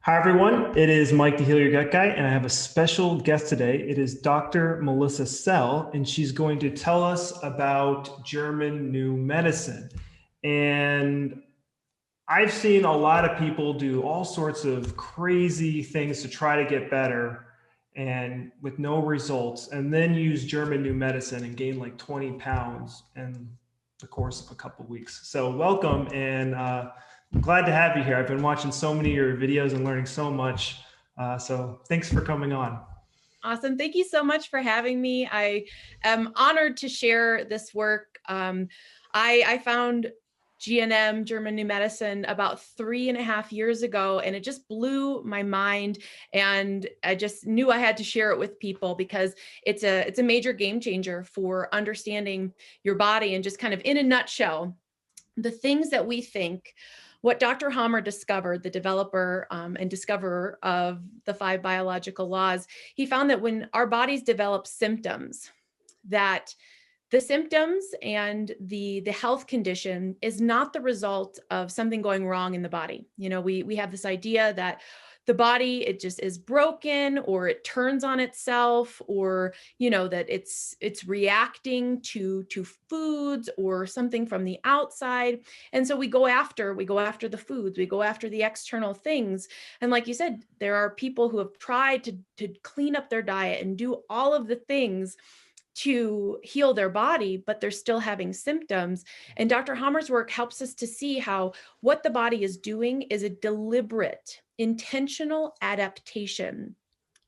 Hi, everyone. It is Mike, the Heal Your Gut Guy, and I have a special guest today. It is Dr. Melissa Sell, and she's going to tell us about German new medicine. And I've seen a lot of people do all sorts of crazy things to try to get better and with no results, and then use German new medicine and gain like 20 pounds in the course of a couple of weeks. So welcome, and I'm glad to have you here. I've been watching so many of your videos and learning so much. So thanks for coming on. Awesome. Thank you so much for having me. I am honored to share this work. I found GNM, German New Medicine, about 3.5 years ago, and it just blew my mind. And I just knew I had to share it with people because it's a major game changer for understanding your body. And just kind of in a nutshell, the things that we think, what Dr. Hamer discovered, the developer and discoverer of the 5 biological laws, he found that when our bodies develop symptoms, that the symptoms and the health condition is not the result of something going wrong in the body. You know, we have this idea that the body, it just is broken, or it turns on itself, or, you know, that it's reacting to foods or something from the outside. And so we go after the foods, we go after the external things. And like you said, there are people who have tried to clean up their diet and do all of the things to heal their body, but they're still having symptoms. And Dr. Hamer's work helps us to see how what the body is doing is a deliberate, intentional adaptation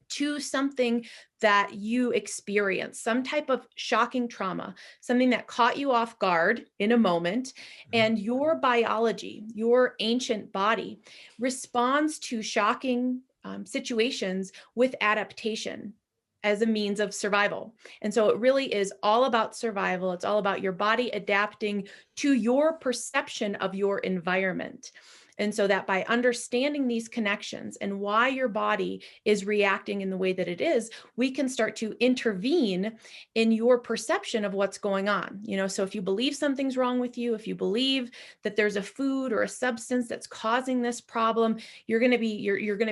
to something that you experience, some type of shocking trauma, something that caught you off guard in a moment. And your biology, your ancient body, responds to shocking situations with adaptation as a means of survival. And so it really is all about survival. It's all about your body adapting to your perception of your environment. And so that by understanding these connections and why your body is reacting in the way that it is, we can start to intervene in your perception of what's going on. You know, so if you believe something's wrong with you, if you believe that there's a food or a substance that's causing this problem, you're going to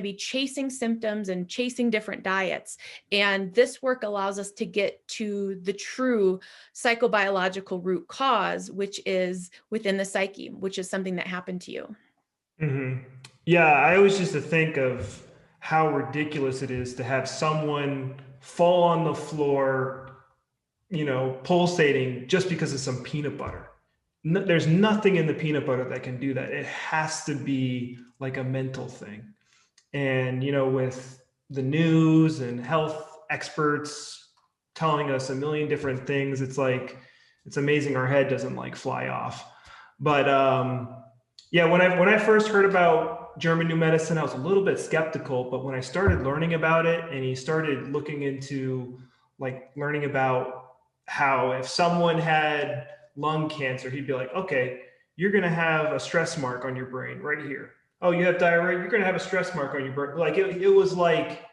be chasing symptoms and chasing different diets. And this work allows us to get to the true psychobiological root cause, which is within the psyche, which is something that happened to you. Mm-hmm. Yeah, I always used to think of how ridiculous it is to have someone fall on the floor, pulsating just because of some peanut butter. No, there's nothing in the peanut butter that can do that. It has to be like a mental thing. And, with the news and health experts telling us a million different things, it's like, it's amazing our head doesn't like fly off. But yeah, when I first heard about German new medicine, I was a little bit skeptical, but when I started learning about it and he started looking into like learning about how if someone had lung cancer, he'd be like, okay, you're going to have a stress mark on your brain right here. Oh, you have diarrhea, you're going to have a stress mark on your brain. Like it was like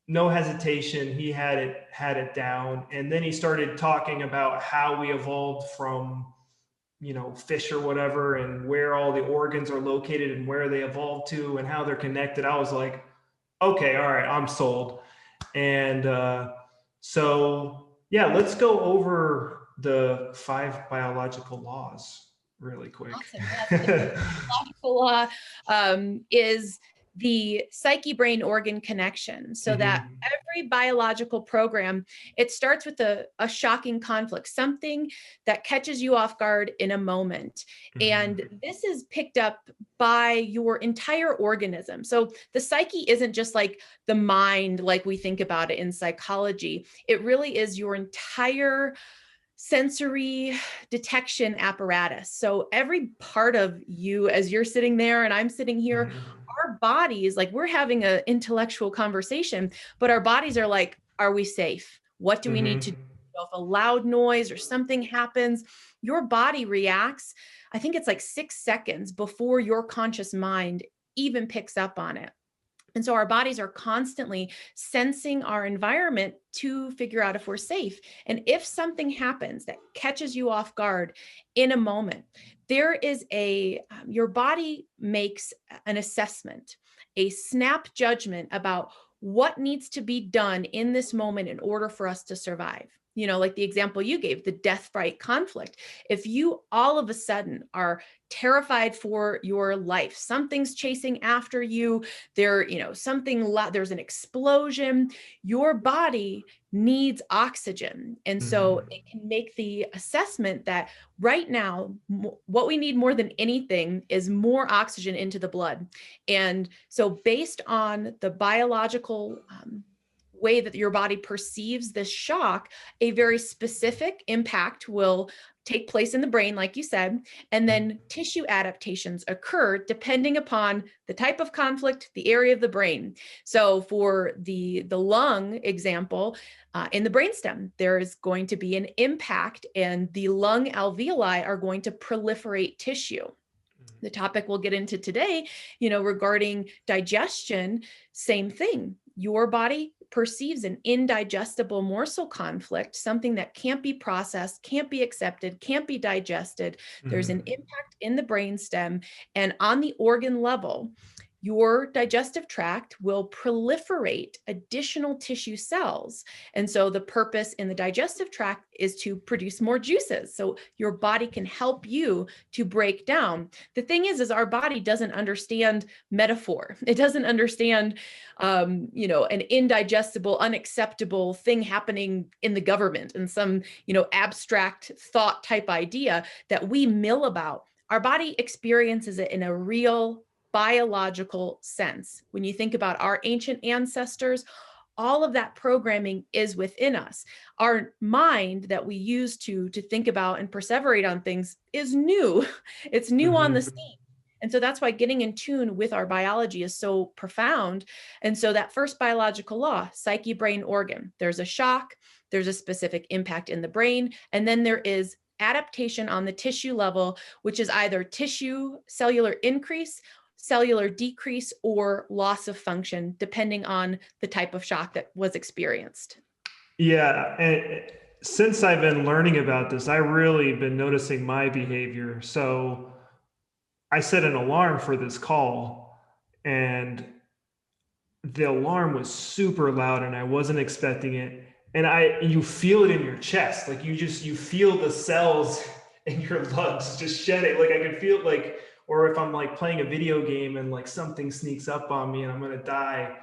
no hesitation. He had it down. And then he started talking about how we evolved from fish or whatever, and where all the organs are located and where they evolved to and how they're connected. I was like, okay, all right, I'm sold. And so, yeah, let's go over the 5 biological laws really quick. Awesome. Yes. The biological law is the psyche brain organ connection, so that Mm-hmm. every biological program, it starts with a shocking conflict, something that catches you off guard in a moment. Mm-hmm. And this is picked up by your entire organism. So the psyche isn't just like the mind, like we think about it in psychology. It really is your entire sensory detection apparatus. So every part of you, as you're sitting there and I'm sitting here, Mm-hmm. our bodies, like we're having an intellectual conversation, but our bodies are like, are we safe? What do we need to do? Mm-hmm. If a loud noise or something happens, your body reacts. I think it's like 6 seconds before your conscious mind even picks up on it. And so our bodies are constantly sensing our environment to figure out if we're safe. And if something happens that catches you off guard in a moment, there is your body makes an assessment. a snap judgment about what needs to be done in this moment in order for us to survive. You know, like the example you gave, the death fright conflict. If you all of a sudden are terrified for your life, something's chasing after you, there's an explosion, your body needs oxygen. And so it can make the assessment that right now, what we need more than anything is more oxygen into the blood. And so based on the biological way that your body perceives this shock, a very specific impact will take place in the brain, like you said, and then tissue adaptations occur depending upon the type of conflict, the area of the brain. So for the lung example, in the brainstem, there is going to be an impact and the lung alveoli are going to proliferate tissue. The topic we'll get into today, regarding digestion, same thing. Your body perceives an indigestible morsel conflict, something that can't be processed, can't be accepted, can't be digested. There's an impact in the brainstem, and on the organ level, your digestive tract will proliferate additional tissue cells. And so the purpose in the digestive tract is to produce more juices. So your body can help you to break down. The thing is our body doesn't understand metaphor. It doesn't understand, an indigestible, unacceptable thing happening in the government and some, abstract thought type idea that we mill about. Our body experiences it in a real biological sense. When you think about our ancient ancestors, all of that programming is within us. Our mind that we use to think about and perseverate on things is new. It's new on the scene. And so that's why getting in tune with our biology is so profound. And so that first biological law, psyche, brain, organ, there's a shock, there's a specific impact in the brain, and then there is adaptation on the tissue level, which is either tissue cellular increase, cellular decrease, or loss of function, depending on the type of shock that was experienced. Yeah. And since I've been learning about this, I've really been noticing my behavior. So I set an alarm for this call, and the alarm was super loud and I wasn't expecting it. And you feel it in your chest. Like you feel the cells in your lungs just shed it. Like I can feel like, or if I'm like playing a video game and like something sneaks up on me and I'm going to die,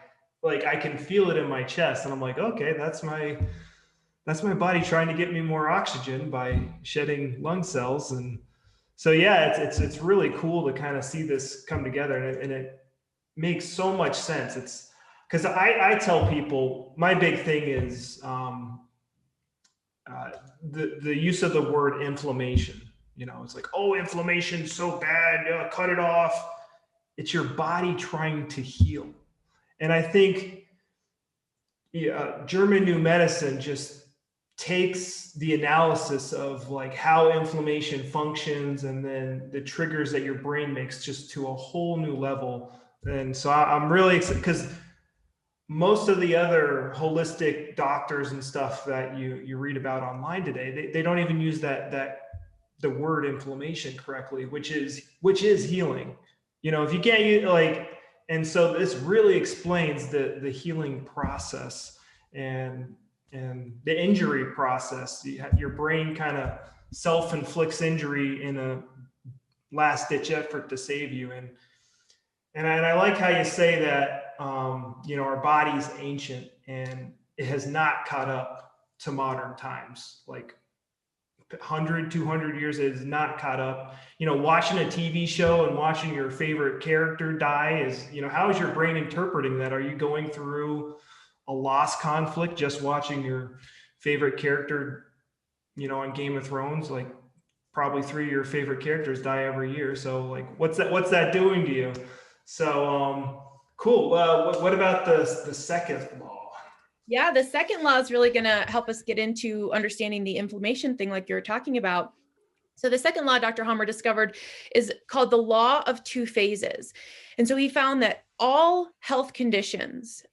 like I can feel it in my chest. And I'm like, okay, that's my body trying to get me more oxygen by shedding lung cells. And so, yeah, it's really cool to kind of see this come together, and it makes so much sense. It's because I tell people my big thing is the use of the word inflammation. It's like, oh, inflammation's so bad, cut it off. It's your body trying to heal. And I think German New Medicine just takes the analysis of like how inflammation functions and then the triggers that your brain makes just to a whole new level. And so I'm really excited because most of the other holistic doctors and stuff that you read about online today, they don't even use the word inflammation correctly, which is healing. If you can't use and so this really explains the healing process and the injury process. Your brain kind of self-inflicts injury in a last-ditch effort to save you. And I like how you say that, our body's ancient and it has not caught up to modern times. Like 100, 200 years, it is not caught up. Watching a TV show and watching your favorite character die is, how is your brain interpreting that? Are you going through a loss conflict just watching your favorite character, on Game of Thrones? Like probably 3 of your favorite characters die every year. So like, what's that doing to you? So cool. What about the second law? Yeah, the second law is really going to help us get into understanding the inflammation thing like you're talking about. So the second law Dr. Hamer discovered is called the law of two phases. And so he found that all health conditions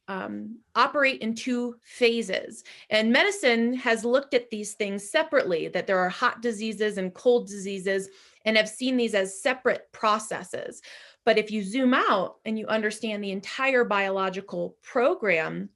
operate in two phases. And medicine has looked at these things separately, that there are hot diseases and cold diseases, and have seen these as separate processes. But if you zoom out and you understand the entire biological program,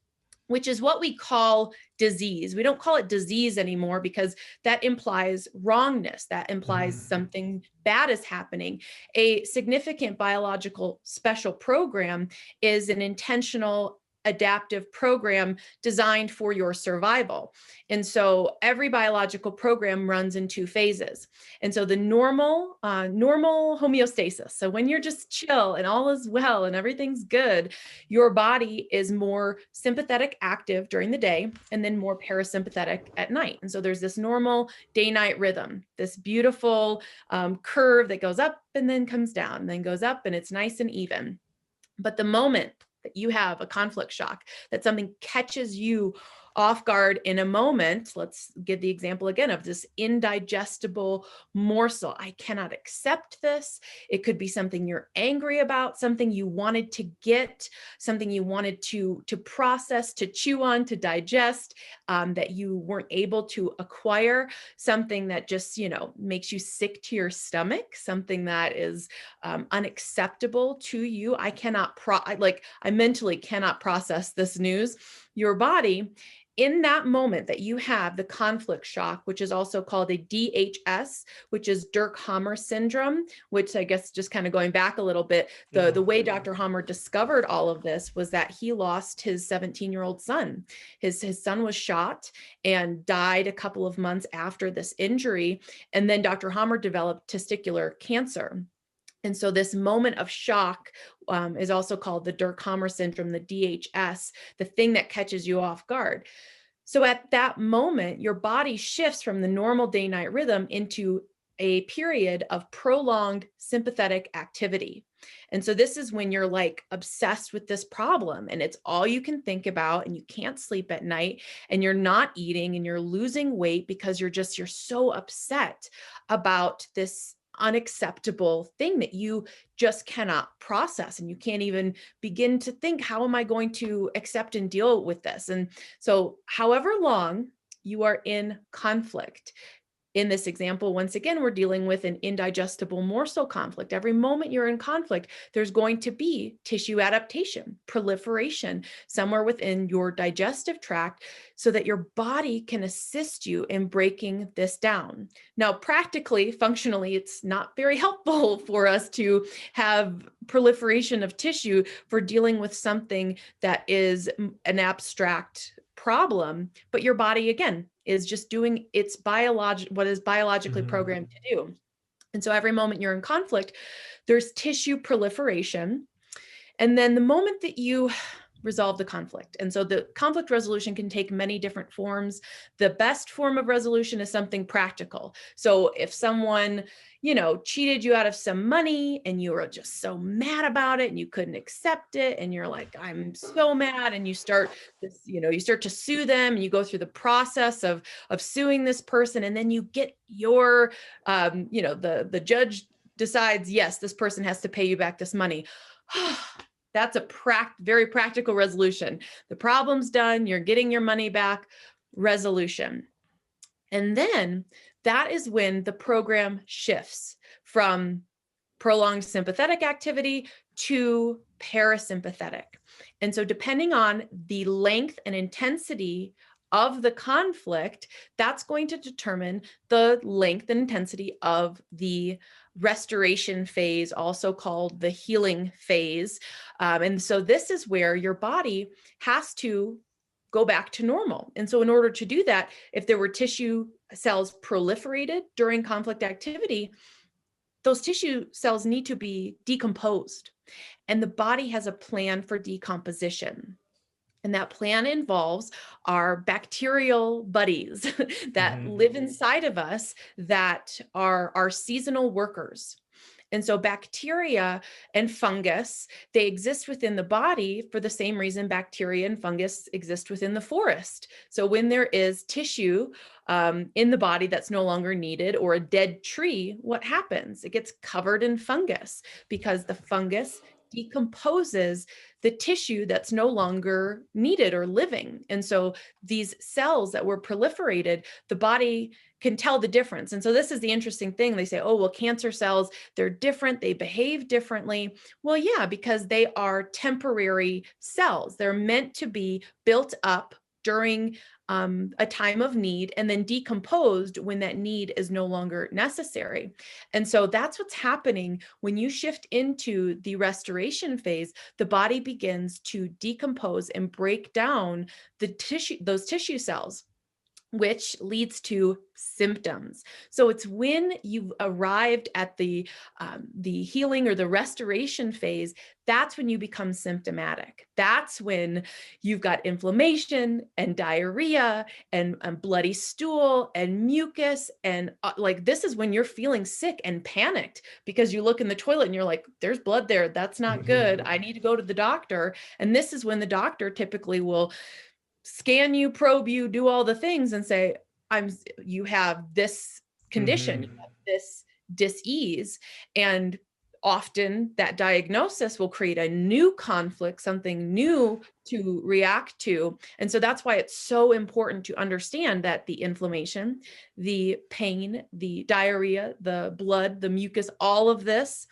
which is what we call disease. We don't call it disease anymore because that implies wrongness. That implies something bad is happening. A significant biological special program is an intentional adaptive program designed for your survival. And so every biological program runs in two phases. And so the normal homeostasis. So when you're just chill and all is well and everything's good, your body is more sympathetic active during the day and then more parasympathetic at night. And so there's this normal day-night rhythm, this beautiful curve that goes up and then comes down and then goes up, and it's nice and even. But the moment that you have a conflict shock, that something catches you off guard in a moment, let's give the example again of this indigestible morsel. I cannot accept this. It could be something you're angry about, something you wanted to get, something you wanted to process, to chew on, to digest, that you weren't able to acquire, something that just, makes you sick to your stomach, something that is unacceptable to you. I mentally cannot process this news. Your body, in that moment that you have the conflict shock, which is also called a DHS, which is Geerd Hamer syndrome, which I guess just kind of going back a little bit, the way Dr. Hamer discovered all of this was that he lost his 17-year-old son. His son was shot and died a couple of months after this injury. And then Dr. Hamer developed testicular cancer. And so this moment of shock is also called the Geerd Hamer syndrome, the DHS, the thing that catches you off guard. So at that moment, your body shifts from the normal day-night rhythm into a period of prolonged sympathetic activity. And so this is when you're like obsessed with this problem and it's all you can think about and you can't sleep at night and you're not eating and you're losing weight because you're so upset about this unacceptable thing that you just cannot process, and you can't even begin to think, how am I going to accept and deal with this? And so however long you are in conflict, in this example, once again, we're dealing with an indigestible morsel conflict. Every moment you're in conflict, there's going to be tissue adaptation, proliferation somewhere within your digestive tract so that your body can assist you in breaking this down. Now, practically, functionally, it's not very helpful for us to have proliferation of tissue for dealing with something that is an abstract problem, but your body, again, is just doing what is biologically programmed to do. And so every moment you're in conflict, there's tissue proliferation. And then the moment that you resolve the conflict, and so the conflict resolution can take many different forms. The best form of resolution is something practical. So if someone, cheated you out of some money and you were just so mad about it and you couldn't accept it and you're like, I'm so mad, and you start to sue them and you go through the process of suing this person, and then you get your the judge decides, yes, this person has to pay you back this money. That's a very practical resolution. The problem's done, you're getting your money back, resolution. And then that is when the program shifts from prolonged sympathetic activity to parasympathetic. And so depending on the length and intensity of the conflict, that's going to determine the length and intensity of the restoration phase, also called the healing phase. And so this is where your body has to go back to normal. And so in order to do that, if there were tissue cells proliferated during conflict activity, those tissue cells need to be decomposed. And the body has a plan for decomposition. And that plan involves our bacterial buddies that live inside of us that are our seasonal workers. And so bacteria and fungus, they exist within the body for the same reason bacteria and fungus exist within the forest. So when there is tissue in the body that's no longer needed, or a dead tree, what happens? It gets covered in fungus because the fungus decomposes the tissue that's no longer needed or living. And so these cells that were proliferated, the body can tell the difference. And so this is the interesting thing. They say, oh, well, cancer cells, they're different. They behave differently. Well, yeah, because they are temporary cells. They're meant to be built up during a time of need and then decomposed when that need is no longer necessary. And so that's what's happening when you shift into the restoration phase. The body begins to decompose and break down the tissue, those tissue cells, which leads to symptoms. So it's when you've arrived at the healing or the restoration phase, that's when you become symptomatic. That's when you've got inflammation and diarrhea and bloody stool and mucus. And like, this is when you're feeling sick and panicked because you look in the toilet and you're like, there's blood there. That's not good. I need to go to the doctor. And this is when the doctor typically will scan you, probe you, do all the things and say, you have this condition, you have this dis-ease. And often that diagnosis will create a new conflict, something new to react to. And so that's why it's so important to understand that the inflammation, the pain, the diarrhea, the blood, the mucus, all of this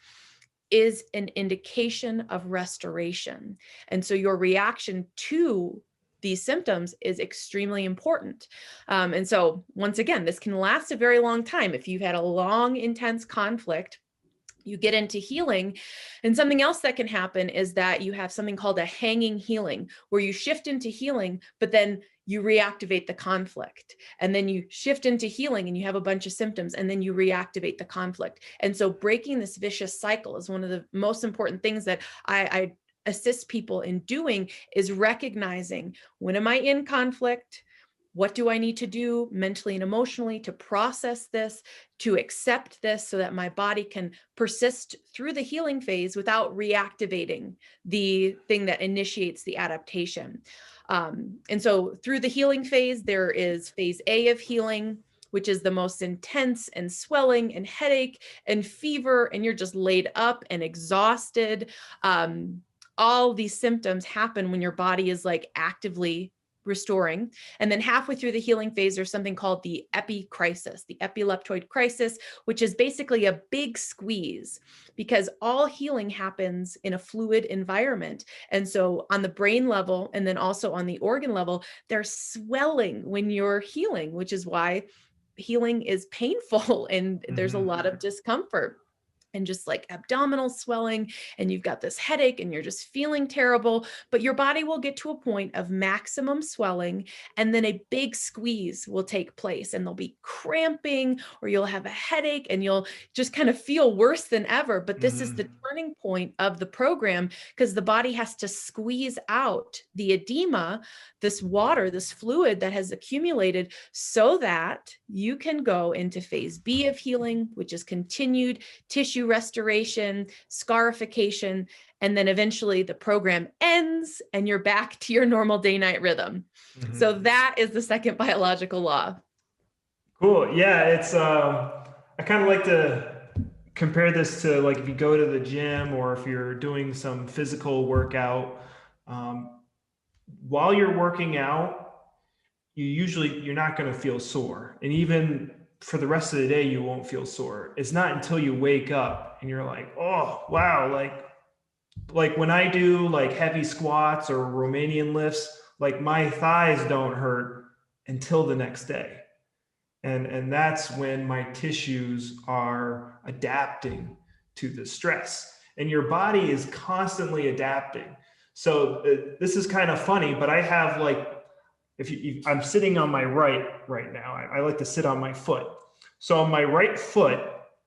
is an indication of restoration. And so your reaction to these symptoms is extremely important. And so once again, this can last a very long time. If you've had a long, intense conflict, you get into healing. And something else that can happen is that you have something called a hanging healing, where you shift into healing, but then you reactivate the conflict. And then you shift into healing and you have a bunch of symptoms, and then you reactivate the conflict. And so breaking this vicious cycle is one of the most important things that I assist people in doing, is recognizing, when am I in conflict? What do I need to do mentally and emotionally to process this, to accept this, so that my body can persist through the healing phase without reactivating the thing that initiates the adaptation. And so through the healing phase, there is phase A of healing, which is the most intense, and swelling and headache and fever, and you're just laid up and exhausted. All these symptoms happen when your body is like actively restoring. And then halfway through the healing phase, there's something called the epicrisis, the epileptoid crisis, which is basically a big squeeze, because all healing happens in a fluid environment. And so on the brain level, and then also on the organ level, there's swelling when you're healing, which is why healing is painful and there's a lot of discomfort. And just like abdominal swelling, and you've got this headache and you're just feeling terrible, but your body will get to a point of maximum swelling, and then a big squeeze will take place, and there'll be cramping, or you'll have a headache and you'll just kind of feel worse than ever. But this is the turning point of the program, because the body has to squeeze out the edema, this water, this fluid that has accumulated, so that you can go into phase B of healing, which is continued tissue restoration, scarification, and then eventually the program ends and you're back to your normal day-night rhythm. So that is the second biological law. Cool. Yeah, it's I kind of like to compare this to, like, if you go to the gym or if you're doing some physical workout, while you're working out, you're not going to feel sore, and even for the rest of the day, you won't feel sore. It's not until you wake up and you're like, oh, wow. Like when I do like heavy squats or Romanian lifts, like my thighs don't hurt until the next day. And that's when my tissues are adapting to the stress, and your body is constantly adapting. So this is kind of funny, but I have like, I'm sitting on my right now. I like to sit on my foot. So on my right foot,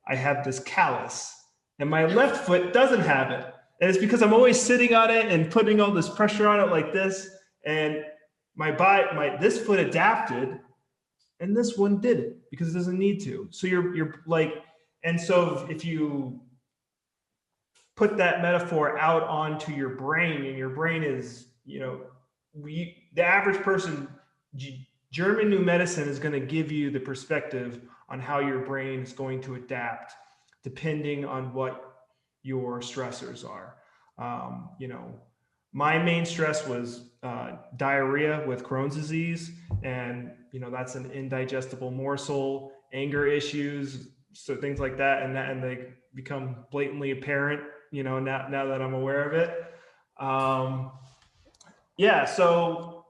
I have this callus, and my left foot doesn't have it. And it's because I'm always sitting on it and putting all this pressure on it like this. And this foot adapted, and this one didn't, because it doesn't need to. So you're like, and so if you put that metaphor out onto your brain, and your brain is, the average person, German New Medicine is going to give you the perspective on how your brain is going to adapt depending on what your stressors are. You know, my main stress was diarrhea with Crohn's disease, and you know that's an indigestible morsel, anger issues, so things like that, and they become blatantly apparent. You know, now that I'm aware of it. Um, yeah, so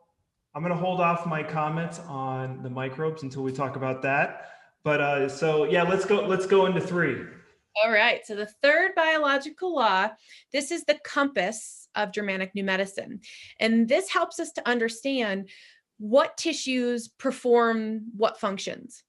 I'm going to hold off my comments on the microbes until we talk about that. But so yeah, let's go into three. All right. So the third biological law, this is the compass of Germanic New Medicine. And this helps us to understand what tissues perform what functions.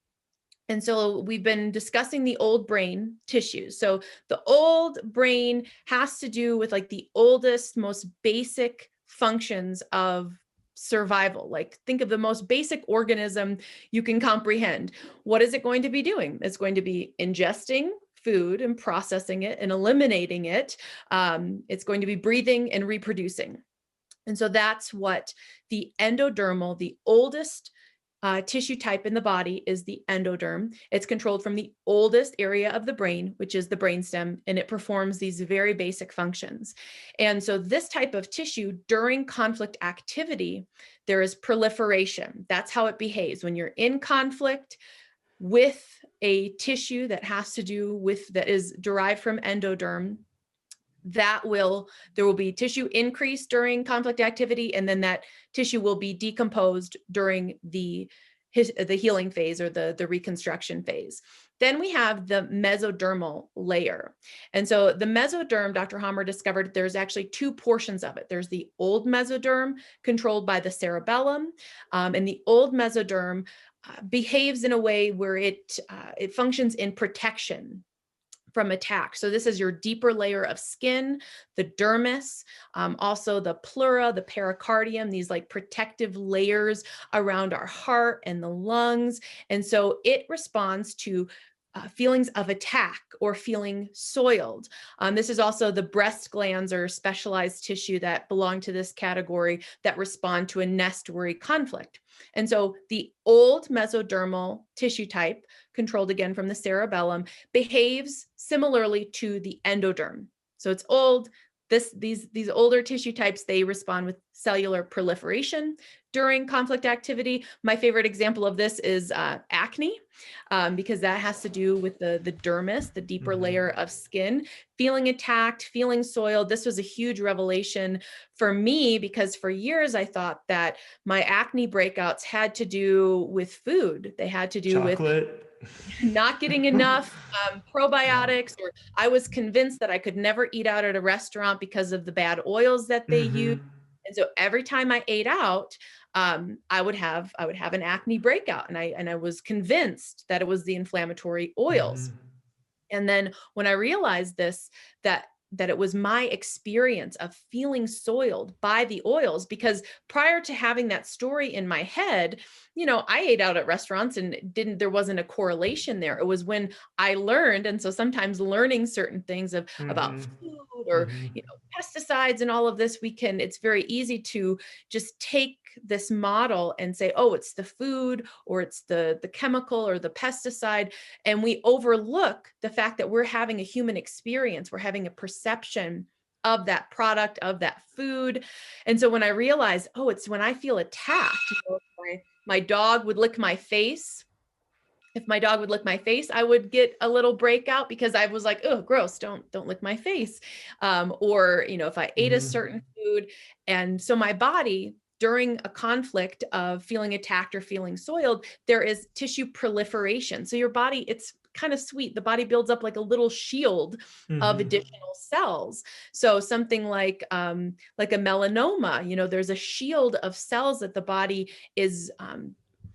And so we've been discussing the old brain tissues. So the old brain has to do with like the oldest, most basic functions of survival. Like think of the most basic organism you can comprehend. What is it going to be doing? It's going to be ingesting food and processing it and eliminating it. It's going to be breathing and reproducing. And so that's what the endodermal, the oldest tissue type in the body, is the endoderm. It's controlled from the oldest area of the brain, which is the brainstem, and it performs these very basic functions. And so this type of tissue, during conflict activity, there is proliferation. That's how it behaves. When you're in conflict with a tissue that has to do with, that is derived from endoderm, there will be tissue increase during conflict activity, and then that tissue will be decomposed during the healing phase or the reconstruction phase. Then we have the mesodermal layer. And so the mesoderm, Dr. Hamer discovered there's actually two portions of it. There's the old mesoderm controlled by the cerebellum, and the old mesoderm behaves in a way where it functions in protection from attack. So this is your deeper layer of skin, the dermis, also the pleura, the pericardium, these like protective layers around our heart and the lungs. And so it responds to feelings of attack or feeling soiled. This is also the breast glands, or specialized tissue that belong to this category, that respond to a nest worry conflict. And so the old mesodermal tissue type, controlled again from the cerebellum, behaves similarly to the endoderm. So it's old. These older tissue types, they respond with cellular proliferation during conflict activity. My favorite example of this is acne, because that has to do with the dermis, the deeper layer of skin, feeling attacked, feeling soiled. This was a huge revelation for me, because for years I thought that my acne breakouts had to do with food. They had to do with not getting enough probiotics, or I was convinced that I could never eat out at a restaurant because of the bad oils that they use. And so every time I ate out, I would have an acne breakout, and I was convinced that it was the inflammatory oils. And then when I realized this, that it was my experience of feeling soiled by the oils, because prior to having that story in my head, you know, I ate out at restaurants and there wasn't a correlation there. It was when I learned. And so sometimes learning certain things about food or, you know, pesticides and all of this, it's very easy to just take this model and say, oh, it's the food, or it's the chemical or the pesticide. And we overlook the fact that we're having a human experience. We're having a perception of that product, of that food. And so when I realized, oh, it's when I feel attacked, you know, my dog would lick my face. If my dog would lick my face, I would get a little breakout, because I was like, oh, gross, don't lick my face. Or, you know, if I ate a certain food. And so my body, during a conflict of feeling attacked or feeling soiled, there is tissue proliferation. So your body, it's kind of sweet. The body builds up like a little shield of additional cells. So something like a melanoma, you know, there's a shield of cells that the body is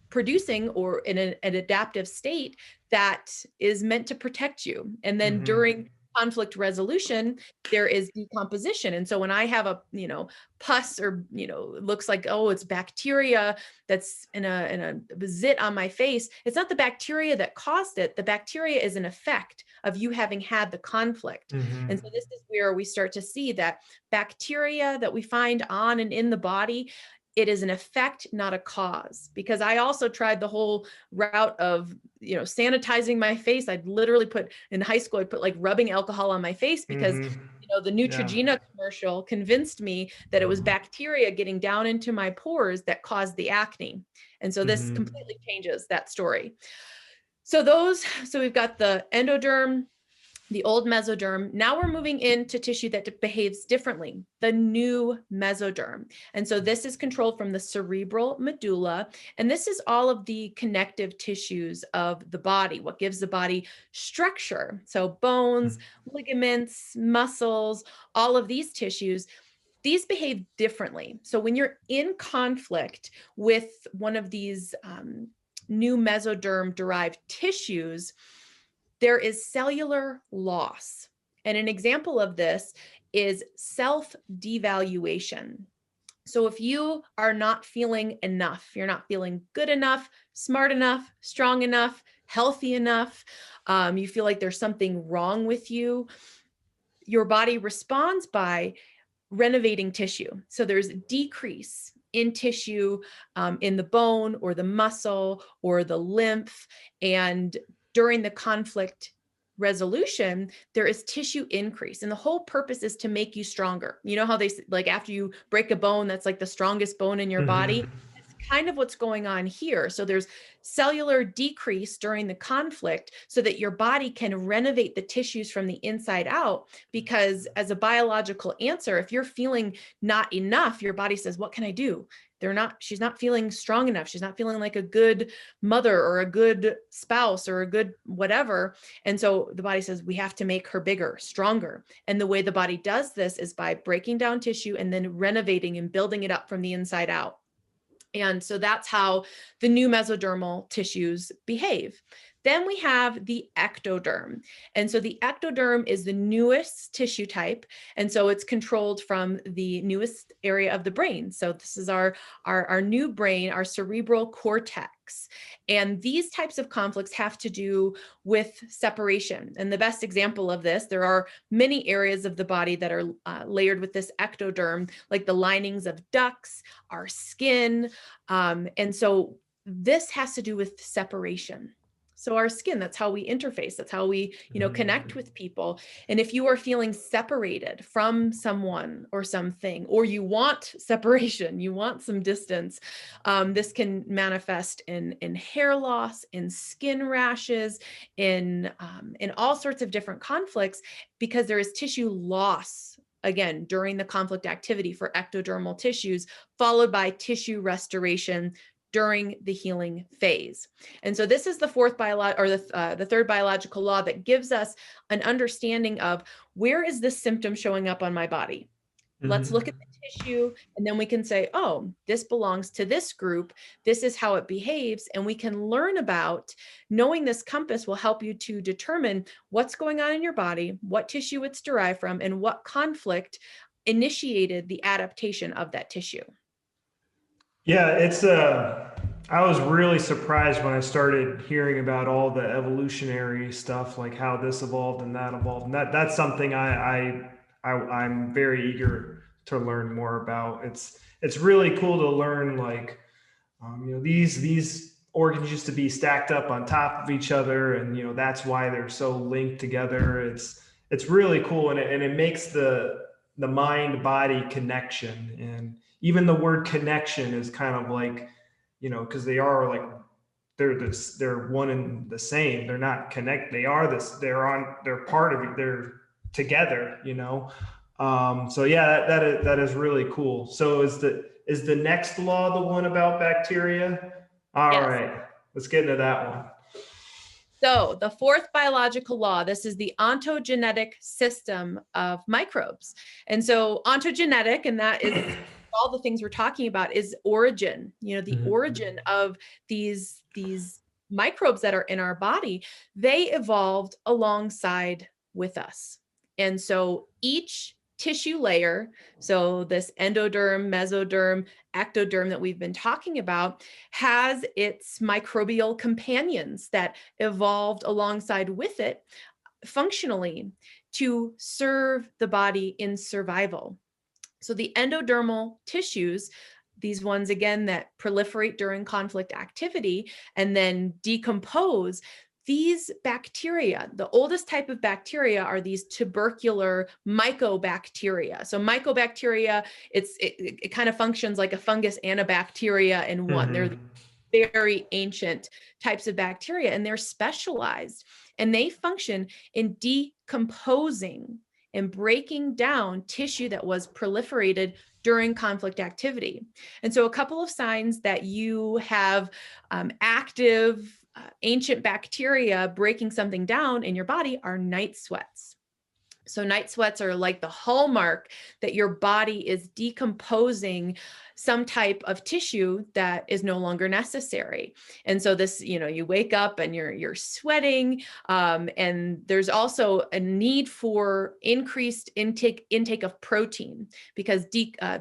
producing, or in an adaptive state that is meant to protect you. And then during conflict resolution, there is decomposition. And so when I have a, you know, pus, or, you know, it looks like, oh, it's bacteria that's in a zit on my face, it's not the bacteria that caused it. The bacteria is an effect of you having had the conflict. And so this is where we start to see that bacteria that we find on and in the body, it is an effect, not a cause. Because I also tried the whole route of, you know, sanitizing my face. I'd literally in high school, I'd put like rubbing alcohol on my face, because The Yeah. Neutrogena commercial convinced me that it was bacteria getting down into my pores that caused the acne. And so this completely changes that story. So we've got the endoderm, the old mesoderm. Now we're moving into tissue that behaves differently, the new mesoderm. And so this is controlled from the cerebral medulla. And this is all of the connective tissues of the body, what gives the body structure. So bones, ligaments, muscles, all of these tissues, these behave differently. So when you're in conflict with one of these new mesoderm derived tissues, there is cellular loss. And an example of this is self-devaluation. So if you are not feeling enough, you're not feeling good enough, smart enough, strong enough, healthy enough, you feel like there's something wrong with you, your body responds by renovating tissue. So there's a decrease in tissue in the bone or the muscle or the lymph. And during the conflict resolution, there is tissue increase. And the whole purpose is to make you stronger. You know how they like after you break a bone, that's like the strongest bone in your body. It's kind of what's going on here. So there's cellular decrease during the conflict so that your body can renovate the tissues from the inside out. Because as a biological answer, if you're feeling not enough, your body says, what can I do? She's not feeling strong enough. She's not feeling like a good mother or a good spouse or a good whatever. And so the body says, we have to make her bigger, stronger. And the way the body does this is by breaking down tissue and then renovating and building it up from the inside out. And so that's how the new mesodermal tissues behave. Then we have the ectoderm. And so the ectoderm is the newest tissue type. And so it's controlled from the newest area of the brain. So this is our new brain, our cerebral cortex. And these types of conflicts have to do with separation. And the best example of this, there are many areas of the body that are layered with this ectoderm, like the linings of ducts, our skin. And so this has to do with separation. So our skin, that's how we interface. That's how we, connect with people. And if you are feeling separated from someone or something, or you want separation, you want some distance, this can manifest in hair loss, in skin rashes, in all sorts of different conflicts, because there is tissue loss, again, during the conflict activity for ectodermal tissues, followed by tissue restoration during the healing phase. And so this is the the third biological law that gives us an understanding of where is this symptom showing up on my body. Let's look at the tissue, and then we can say, oh, this belongs to this group. This is how it behaves. And we can learn about, knowing this compass will help you to determine what's going on in your body, what tissue it's derived from, and what conflict initiated the adaptation of that tissue. Yeah, I was really surprised when I started hearing about all the evolutionary stuff, like how this evolved and that evolved. And that's something I'm very eager to learn more about. It's really cool to learn, like, these organs used to be stacked up on top of each other, and that's why they're so linked together. It's really cool, and it makes the mind body connection. And even the word connection is kind of like, because they are like, they're one and the same. They're not connect. They are this. They're part of it. They're together. So yeah, that is really cool. So is the next law the one about bacteria? All Yes. right, let's get into that one. So the fourth biological law, this is the ontogenetic system of microbes. And so ontogenetic, and that is all the things we're talking about, is origin, the origin of these microbes that are in our body. They evolved alongside with us. And so each tissue layer, so this endoderm, mesoderm, ectoderm that we've been talking about, has its microbial companions that evolved alongside with it functionally to serve the body in survival. So the endodermal tissues, these ones again that proliferate during conflict activity and then decompose, these bacteria, the oldest type of bacteria are these tubercular mycobacteria. So mycobacteria, it kind of functions like a fungus and a bacteria in one. They're very ancient types of bacteria, and they're specialized, and they function in decomposing and breaking down tissue that was proliferated during conflict activity. And so a couple of signs that you have active ancient bacteria breaking something down in your body are night sweats. So night sweats are like the hallmark that your body is decomposing some type of tissue that is no longer necessary. And so this, you wake up and you're sweating, and there's also a need for increased intake of protein, because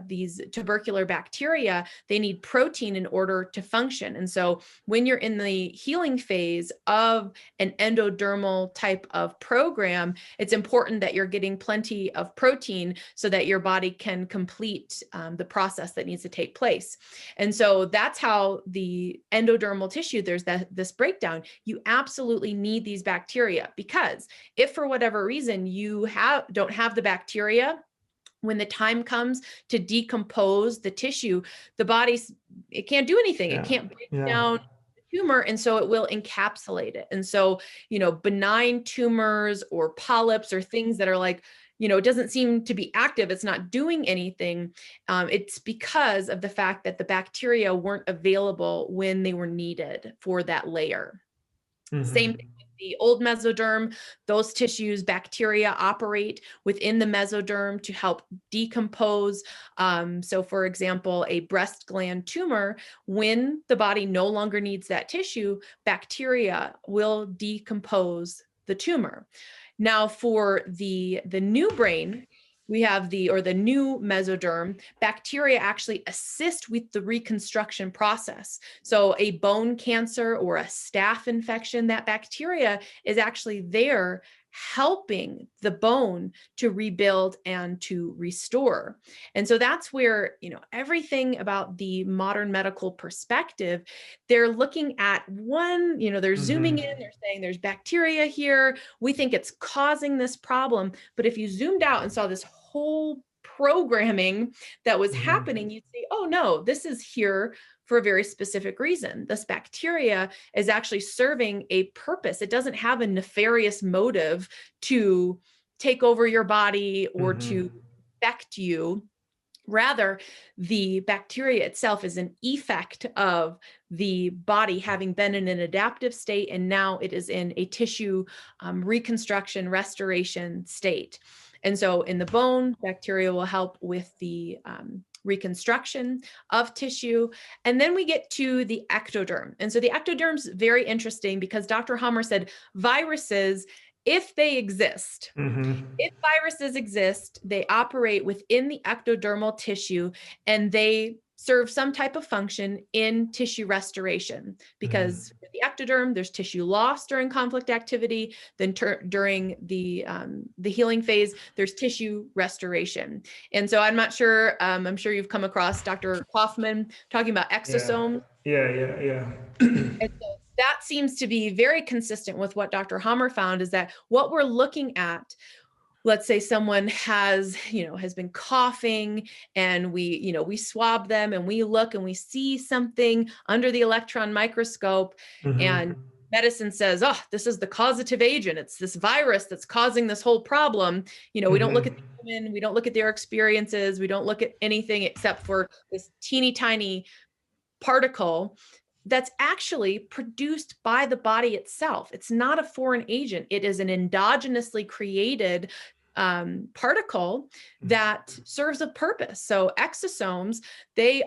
these tubercular bacteria, they need protein in order to function. And so when you're in the healing phase of an endodermal type of program, it's important that you're getting plenty of protein so that your body can complete the process that needs to take place. And so that's how the endodermal tissue, there's this breakdown. You absolutely need these bacteria, because if for whatever reason you don't have the bacteria, when the time comes to decompose the tissue, the it can't do anything. It can't break down the tumor, and so it will encapsulate it. And so, benign tumors or polyps or things that are like, it doesn't seem to be active, it's not doing anything. It's because of the fact that the bacteria weren't available when they were needed for that layer. Same thing with the old mesoderm. Those tissues, bacteria operate within the mesoderm to help decompose. So for example, a breast gland tumor, when the body no longer needs that tissue, bacteria will decompose the tumor. Now for the new brain, we have the new mesoderm. Bacteria actually assist with the reconstruction process. So a bone cancer or a staph infection, that bacteria is actually there helping the bone to rebuild and to restore. And so that's where, everything about the modern medical perspective, they're looking at one, they're zooming in, they're saying there's bacteria here. We think it's causing this problem. But if you zoomed out and saw this whole programming that was happening, you'd see, oh no, this is here for a very specific reason. This bacteria is actually serving a purpose. It doesn't have a nefarious motive to take over your body or to infect you. Rather, the bacteria itself is an effect of the body having been in an adaptive state, and now it is in a tissue reconstruction, restoration state. And so in the bone, bacteria will help with the reconstruction of tissue. And then we get to the ectoderm. And so the ectoderm is very interesting because Dr. Hamer said viruses, if they exist, if viruses exist, they operate within the ectodermal tissue and they serve some type of function in tissue restoration, because with the ectoderm, there's tissue loss during conflict activity. Then during the healing phase, there's tissue restoration. And so I'm not sure, I'm sure you've come across Dr. Kaufman talking about exosomes. Yeah. And so that seems to be very consistent with what Dr. Hamer found, is that what we're looking at, let's say someone has been coughing and we swab them and we look and we see something under the electron microscope and medicine says, oh, this is the causative agent. It's this virus that's causing this whole problem. We don't look at the human, we don't look at their experiences, we don't look at anything except for this teeny tiny particle that's actually produced by the body itself. It's not a foreign agent. It is an endogenously created particle that serves a purpose. So exosomes, they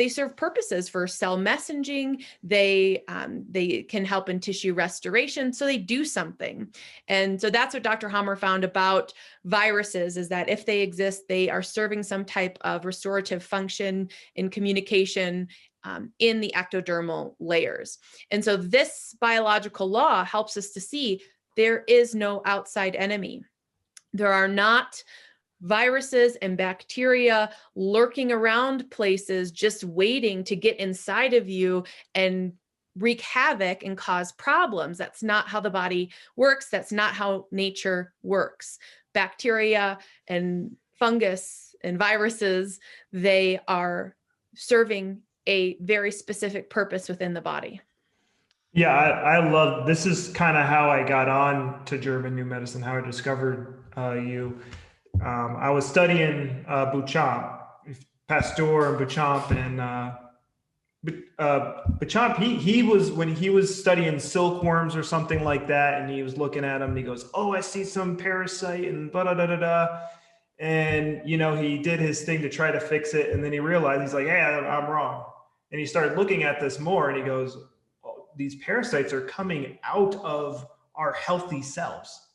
serve purposes for cell messaging. They can help in tissue restoration. So they do something. And so that's what Dr. Hamer found about viruses, is that if they exist, they are serving some type of restorative function in communication in the ectodermal layers. And so this biological law helps us to see there is no outside enemy. There are not viruses and bacteria lurking around places just waiting to get inside of you and wreak havoc and cause problems. That's not how the body works. That's not how nature works. Bacteria and fungus and viruses, they are serving a very specific purpose within the body. Yeah, I love, this is kind of how I got on to German new medicine, how I discovered you. I was studying Bouchamp, Pasteur and Bouchamp, and Bouchamp, he was, when he was studying silkworms or something like that, and he was looking at them and he goes, oh, I see some parasite and da da da da. And, you know, he did his thing to try to fix it. And then he realized, he's like, hey, I'm wrong. And he started looking at this more and he goes, oh, these parasites are coming out of our healthy cells.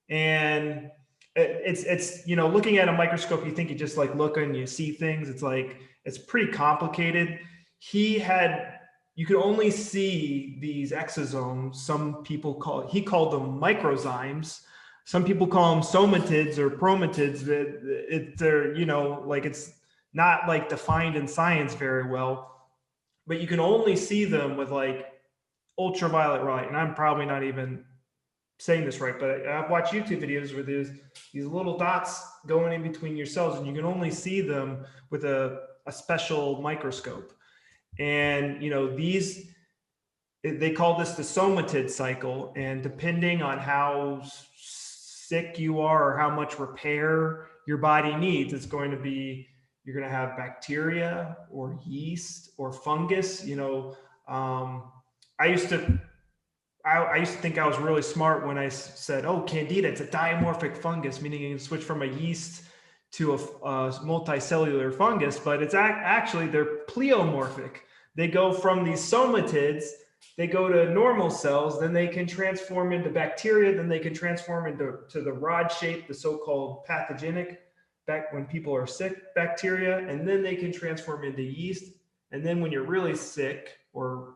And it's, you know, looking at a microscope, you think you just like look and you see things. It's like, it's pretty complicated. You could only see these exosomes. Some people he called them microzymes. Some people call them somatids or promatids. They're, you know, like it's not like defined in science very well, but you can only see them with like ultraviolet light. And I'm probably not even saying this right, but I've watched YouTube videos where there's these little dots going in between your cells, and you can only see them with a special microscope. And, you know, they call this the somatid cycle. And depending on how sick you are or how much repair your body needs, it's going to be, you're going to have bacteria or yeast or fungus. You know, I used to think I was really smart when I said, oh, Candida, it's a dimorphic fungus, meaning you can switch from a yeast to a multicellular fungus, but it's actually, they're pleomorphic. They go from these somatids, they go to normal cells, then they can transform into bacteria, then they can transform into the rod shape, the so-called pathogenic, back when people are sick, bacteria, and then they can transform into yeast. And then when you're really sick, or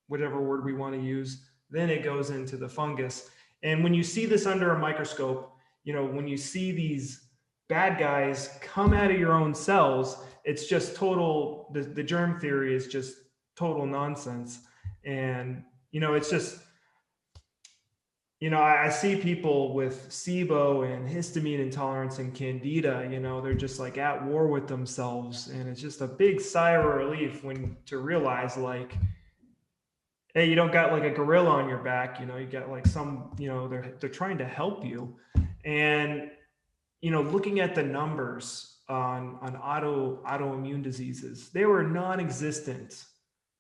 whatever word we want to use, then it goes into the fungus. And when you see this under a microscope, you know, when you see these bad guys come out of your own cells, it's just total, the germ theory is just total nonsense. And, you know, it's just, you know, I see people with SIBO and histamine intolerance and Candida, you know, they're just like at war with themselves. And it's just a big sigh of relief to realize like, hey, you don't got like a gorilla on your back, you know, you got like some, you know, they're trying to help you. And, you know, looking at the numbers on autoimmune diseases, they were non-existent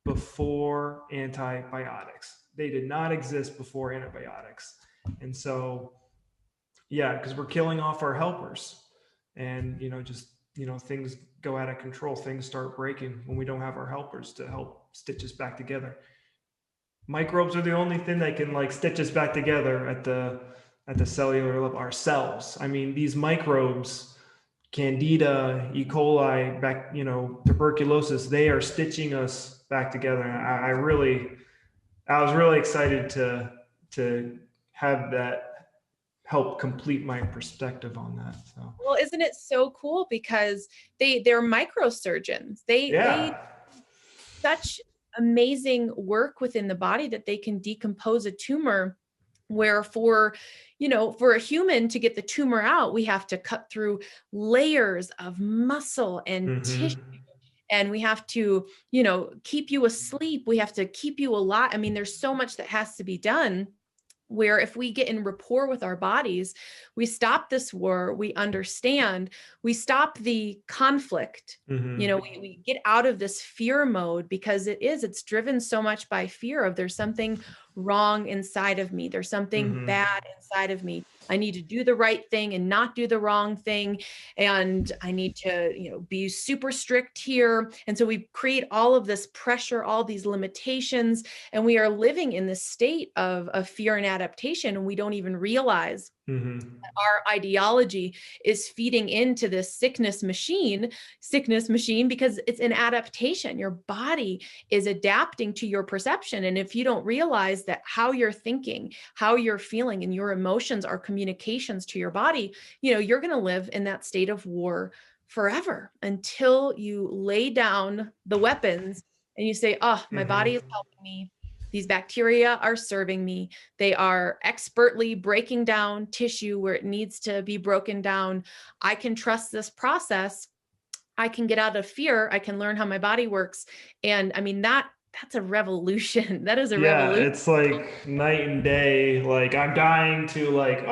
before antibiotics. They did not exist before antibiotics. And so, yeah, because we're killing off our helpers. And, you know, just, you know, things go out of control. Things start breaking when we don't have our helpers to help stitch us back together. Microbes are the only thing that can like stitch us back together at the cellular level, our cells. I mean, these microbes, Candida, E. coli, you know, tuberculosis, they are stitching us back together. And I was really excited to have that help complete my perspective on that. So, well, isn't it so cool, because they're microsurgeons. They such amazing work within the body that they can decompose a tumor, where for a human to get the tumor out, we have to cut through layers of muscle and tissue, and we have to, you know, keep you asleep. We have to keep you alive. I mean, there's so much that has to be done, where if we get in rapport with our bodies, we stop this war, we understand, we stop the conflict. You know, we get out of this fear mode, because it's driven so much by fear of there's something wrong inside of me. There's something bad inside of me. I need to do the right thing and not do the wrong thing. And I need to, you know, be super strict here. And so we create all of this pressure, all these limitations, and we are living in this state of fear and adaptation. And we don't even realize that our ideology is feeding into this sickness machine, because it's an adaptation. Your body is adapting to your perception. And if you don't realize that how you're thinking, how you're feeling, and your emotions are communications to your body, you know, you're going to live in that state of war forever, until you lay down the weapons and you say, oh, my body is helping me. These bacteria are serving me. They are expertly breaking down tissue where it needs to be broken down. I can trust this process. I can get out of fear. I can learn how my body works. And I mean, that's a revolution. That is a Yeah, revolution. it's like night and day. Like I'm dying to like,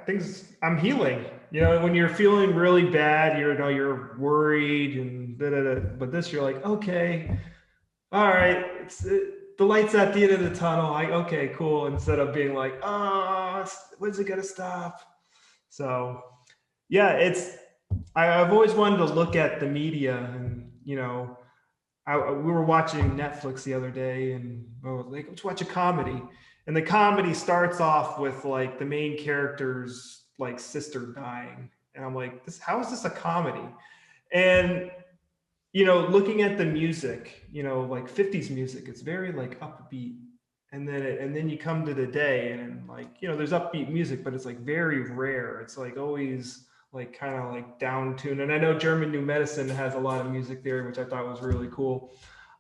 things I'm healing. You know, when you're feeling really bad, you're worried and da, da, da. But this, you're like, okay, all right, the light's at the end of the tunnel. Like, okay, cool. Instead of being like, oh, when's it gonna stop? So yeah, I've always wanted to look at the media and, we were watching Netflix the other day and like, let's watch a comedy. And the comedy starts off with like the main character's like sister dying. And I'm like, how is this a comedy? And, looking at the music, like 50s music, it's very like upbeat. And then you come to the day and like, there's upbeat music, but it's like very rare. It's like always like kind of like down tuned. And I know German New Medicine has a lot of music theory, which I thought was really cool.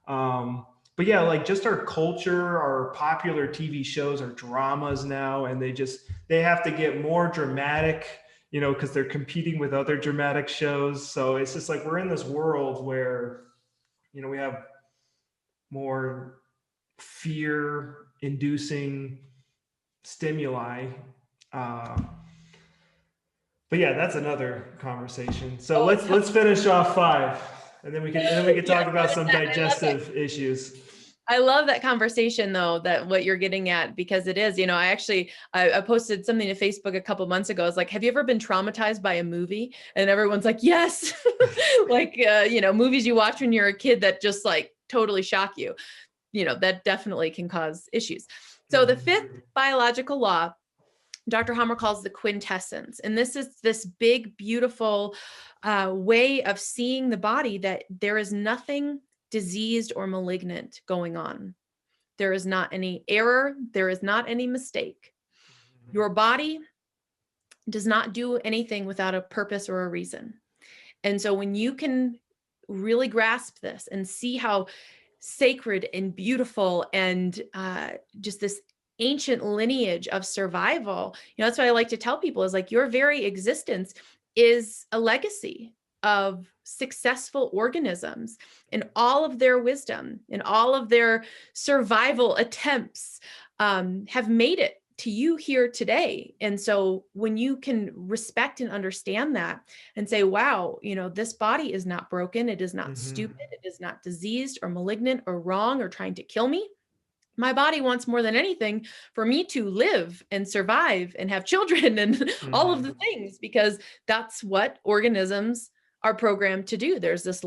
But yeah, like just our culture, our popular TV shows, our dramas now, and they have to get more dramatic, because they're competing with other dramatic shows. So it's just like we're in this world where, we have more fear inducing stimuli. But yeah, that's another conversation. So let's finish off 5, and then we can talk about some digestive issues. I love that conversation though, that what you're getting at, because it is, I posted something to Facebook a couple months ago. I was like, have you ever been traumatized by a movie? And everyone's like, yes. Like, movies you watch when you're a kid that just like totally shock you, that definitely can cause issues. So the 5th biological law, Dr. Hamer calls the quintessence. And this is this big, beautiful way of seeing the body, that there is nothing diseased or malignant going on. There is not any error. There is not any mistake. Your body does not do anything without a purpose or a reason. And so when you can really grasp this and see how sacred and beautiful and just this ancient lineage of survival, that's what I like to tell people, is like your very existence is a legacy of successful organisms and all of their wisdom and all of their survival attempts have made it to you here today. And so when you can respect and understand that and say, wow, this body is not broken. It is not stupid. It is not diseased or malignant or wrong or trying to kill me. My body wants more than anything for me to live and survive and have children and all of the things, because that's what organisms are programmed to do. There's this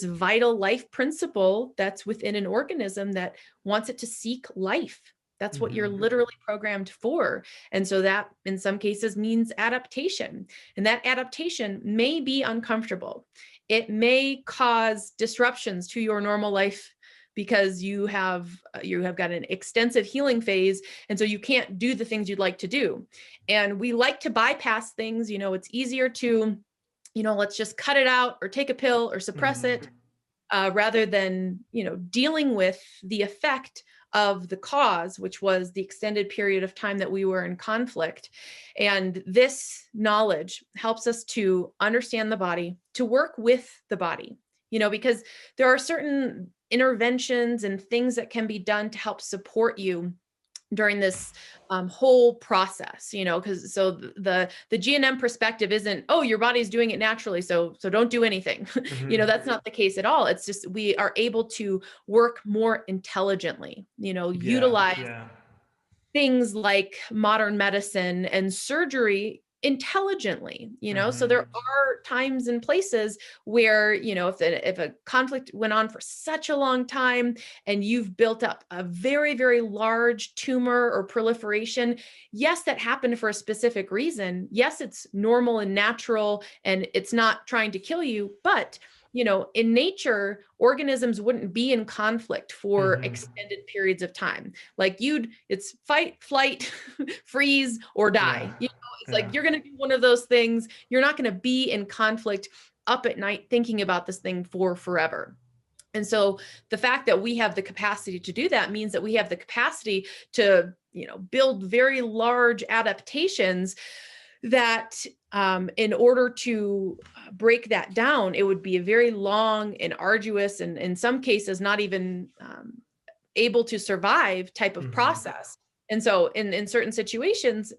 vital life principle that's within an organism that wants it to seek life. That's what you're literally programmed for. And so that in some cases means adaptation. And that adaptation may be uncomfortable. It may cause disruptions to your normal life because you have got an extensive healing phase. And so you can't do the things you'd like to do. And we like to bypass things. It's easier to, let's just cut it out or take a pill or suppress it rather than, dealing with the effect of the cause, which was the extended period of time that we were in conflict. And this knowledge helps us to understand the body, to work with the body, because there are certain interventions and things that can be done to help support you during this whole process, because so the GNM perspective isn't, oh, your body's doing it naturally, so don't do anything. That's not the case at all. It's just we are able to work more intelligently, utilize things like modern medicine and surgery intelligently, so there are times and places where, if a conflict went on for such a long time and you've built up a very, very large tumor or proliferation, yes, that happened for a specific reason. Yes, it's normal and natural and it's not trying to kill you, but in nature, organisms wouldn't be in conflict for extended periods of time. Like it's fight, flight, freeze, or die. It's like you're going to do one of those things. You're not going to be in conflict up at night thinking about this thing for forever. And so the fact that we have the capacity to do that means that we have the capacity to, build very large adaptations that in order to break that down, it would be a very long and arduous, and in some cases, not even able to survive type of process. And so in certain situations,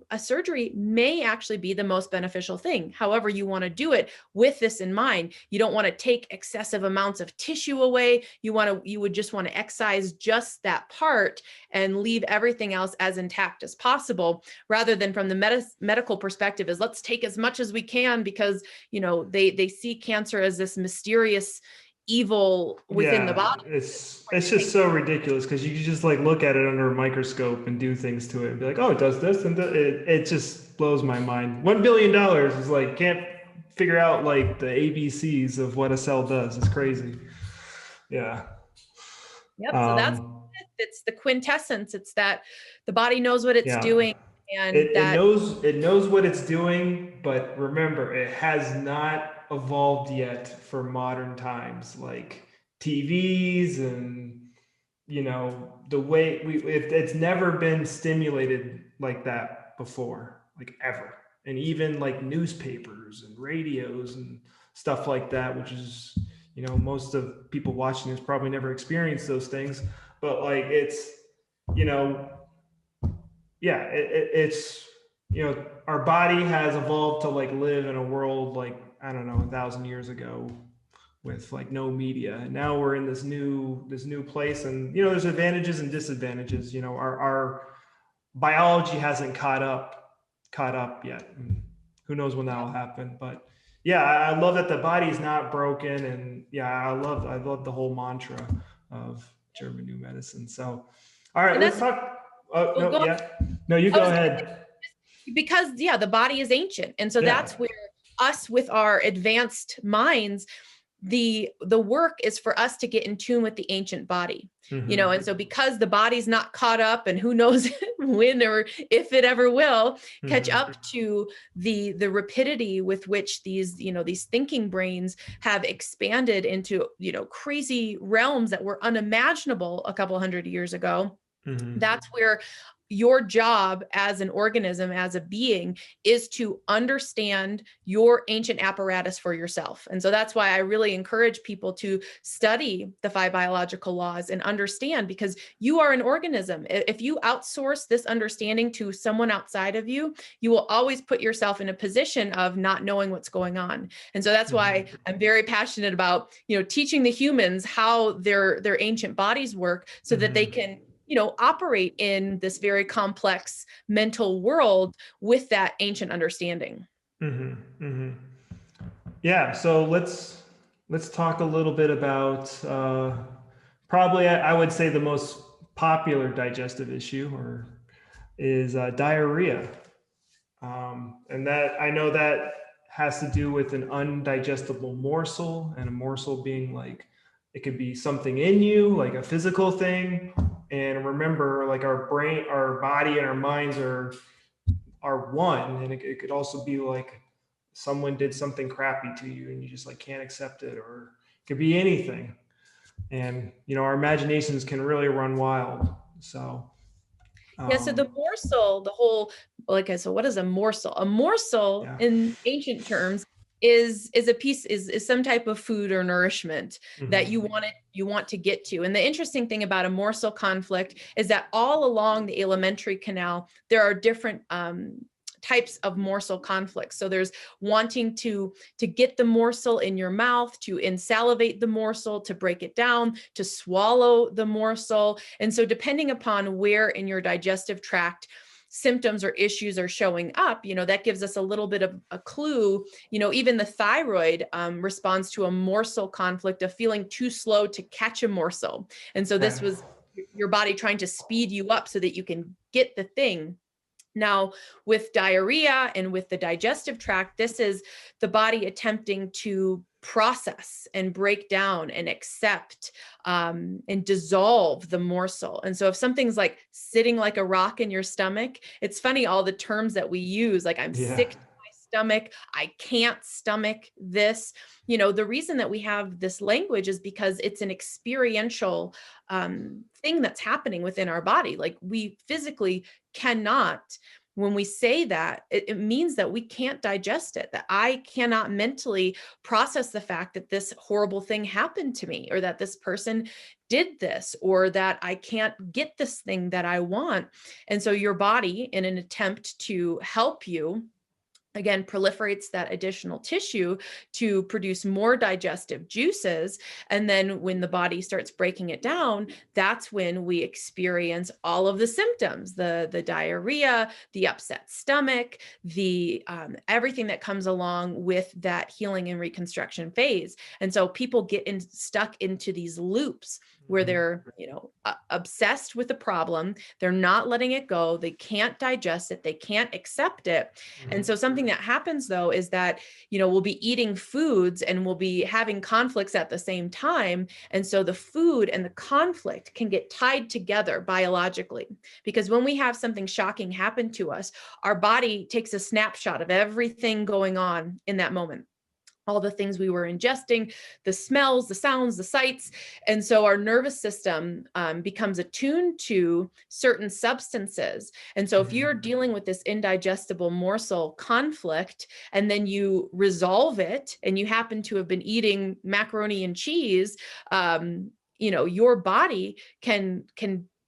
a surgery may actually be the most beneficial thing. However, you want to do it with this in mind. You don't want to take excessive amounts of tissue away. You would just want to excise just that part and leave everything else as intact as possible, rather than from the medical perspective is let's take as much as we can, because, they see cancer as this mysterious evil within the body. It's just so ridiculous, because you can just like look at it under a microscope and do things to it and be like, oh, it does this, and it just blows my mind. $1 billion is like, can't figure out like the ABCs of what a cell does. It's crazy. Yeah. Yep. So it's the quintessence. It's that the body knows what it's doing. And it knows what it's doing, but remember, it has not evolved yet for modern times, like TVs and the way it's never been stimulated like that before, like ever. And even like newspapers and radios and stuff like that, which is most of people watching this probably never experienced those things, but like it's it's our body has evolved to like live in a world like, I don't know, 1,000 years ago with like no media. And now we're in this new place, and there's advantages and disadvantages. Our biology hasn't caught up yet. And who knows when that'll happen? But yeah, I love that the body's not broken, and I love the whole mantra of German new medicine. So, all right, let's talk. No, you go ahead. Because the body is ancient, and so that's where us with our advanced minds, the work is for us to get in tune with the ancient body. And so because the body's not caught up, and who knows when or if it ever will catch up to the rapidity with which these thinking brains have expanded into crazy realms that were unimaginable a couple hundred years ago. That's where your job as an organism, as a being, is to understand your ancient apparatus for yourself. And so that's why I really encourage people to study the 5 biological laws and understand, because you are an organism. If you outsource this understanding to someone outside of you, you will always put yourself in a position of not knowing what's going on. And so that's why I'm very passionate about, teaching the humans how their ancient bodies work, so that they can operate in this very complex mental world with that ancient understanding. Yeah. So let's talk a little bit about probably I would say the most popular digestive issue is diarrhea. And that I know that has to do with an undigestible morsel, and a morsel being like, it could be something in you, like a physical thing. And remember, like our brain, our body, and our minds are one. And it could also be like someone did something crappy to you and you just like can't accept it, or it could be anything. And our imaginations can really run wild. So so the morsel, so what is a morsel? A morsel in ancient terms is some type of food or nourishment that you want to get to. And the interesting thing about a morsel conflict is that all along the alimentary canal, there are different types of morsel conflicts. So there's wanting to get the morsel in your mouth, to insalivate the morsel, to break it down, to swallow the morsel. And so depending upon where in your digestive tract symptoms or issues are showing up, that gives us a little bit of a clue. Even the thyroid responds to a morsel conflict of feeling too slow to catch a morsel. And so this was your body trying to speed you up so that you can get the thing. Now, with diarrhea and with the digestive tract, this is the body attempting to process and break down and accept and dissolve the morsel. And so if something's like sitting like a rock in your stomach, it's funny, all the terms that we use, like I'm sick to my stomach. I can't stomach this. You know, the reason that we have this language is because it's an experiential thing that's happening within our body. Like we physically cannot, when we say that, it means that we can't digest it, that I cannot mentally process the fact that this horrible thing happened to me, or that this person did this, or that I can't get this thing that I want. And so your body, in an attempt to help you, again, proliferates that additional tissue to produce more digestive juices. And then when the body starts breaking it down, that's when we experience all of the symptoms, the diarrhea, the upset stomach, the everything that comes along with that healing and reconstruction phase. And so people get stuck into these loops where they're, obsessed with the problem. They're not letting it go. They can't digest it. They can't accept it. And so something that happens though, is that, we'll be eating foods and we'll be having conflicts at the same time. And so the food and the conflict can get tied together biologically, because when we have something shocking happen to us, our body takes a snapshot of everything going on in that moment. All the things we were ingesting, the smells, the sounds, the sights. And so our nervous system becomes attuned to certain substances. And so if you're dealing with this indigestible morsel conflict, and then you resolve it, and you happen to have been eating macaroni and cheese, your body can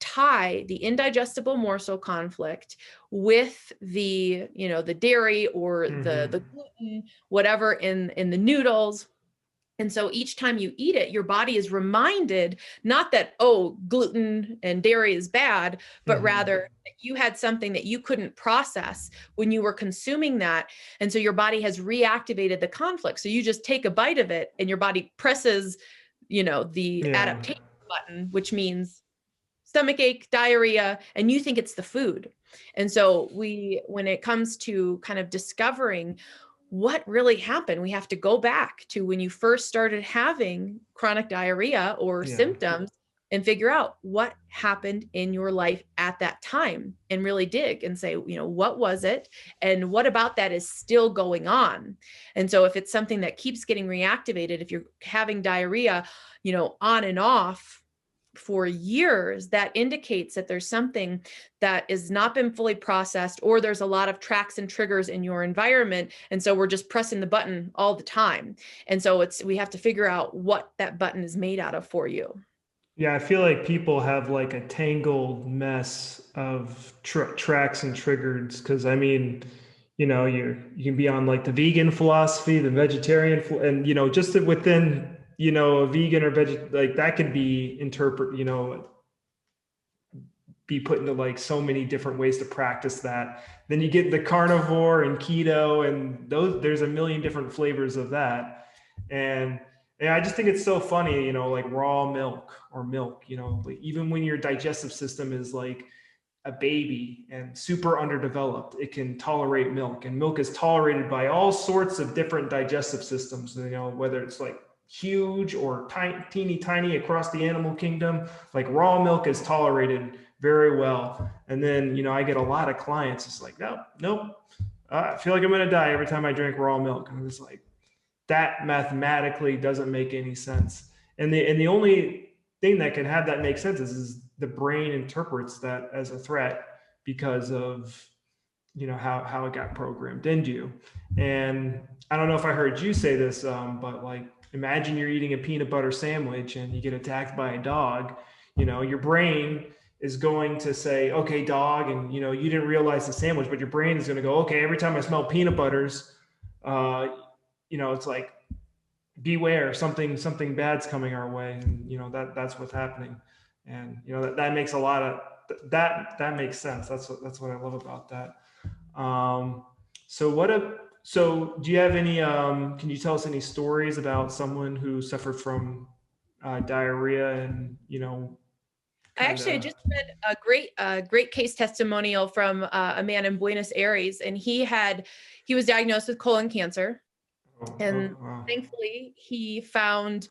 tie the indigestible morsel conflict with the, the dairy or the gluten, whatever in the noodles. And so each time you eat it, your body is reminded not that, oh, gluten and dairy is bad, but rather that you had something that you couldn't process when you were consuming that. And so your body has reactivated the conflict. So you just take a bite of it and your body presses, the adaptation button, which means stomach ache, diarrhea, and you think it's the food. And so when it comes to kind of discovering what really happened, we have to go back to when you first started having chronic diarrhea or symptoms, and figure out what happened in your life at that time, and really dig and say, what was it? And what about that is still going on? And so if it's something that keeps getting reactivated, if you're having diarrhea, on and off for years, that indicates that there's something that has not been fully processed, or there's a lot of tracks and triggers in your environment. And so we're just pressing the button all the time. And so we have to figure out what that button is made out of for you. Yeah, I feel like people have like a tangled mess of tracks and triggers. Cause I mean, you can be on like the vegan philosophy, the vegetarian, and, just within a vegan or like that could be be put into like so many different ways to practice that. Then you get the carnivore and keto, and there's a million different flavors of that. And I just think it's so funny, like raw milk or milk, like even when your digestive system is like a baby and super underdeveloped, it can tolerate milk, and milk is tolerated by all sorts of different digestive systems, whether it's like huge or teeny tiny across the animal kingdom. Like raw milk is tolerated very well. And then, I get a lot of clients, it's like, nope. I feel like I'm going to die every time I drink raw milk. And it's like, that mathematically doesn't make any sense. And the only thing that can have that make sense is the brain interprets that as a threat because of, how it got programmed into you. And I don't know if I heard you say this, but like, imagine you're eating a peanut butter sandwich and you get attacked by a dog. Your brain is going to say, okay, dog, and you didn't realize the sandwich, but your brain is going to go, okay, every time I smell peanut butters, it's like, beware, something bad's coming our way. And that's what's happening. And that makes a lot of that makes sense. That's what I love about that. So do you have any, can you tell us any stories about someone who suffered from diarrhea and, I just read a great case testimonial from a man in Buenos Aires, and he was diagnosed with colon cancer. And wow. Thankfully he found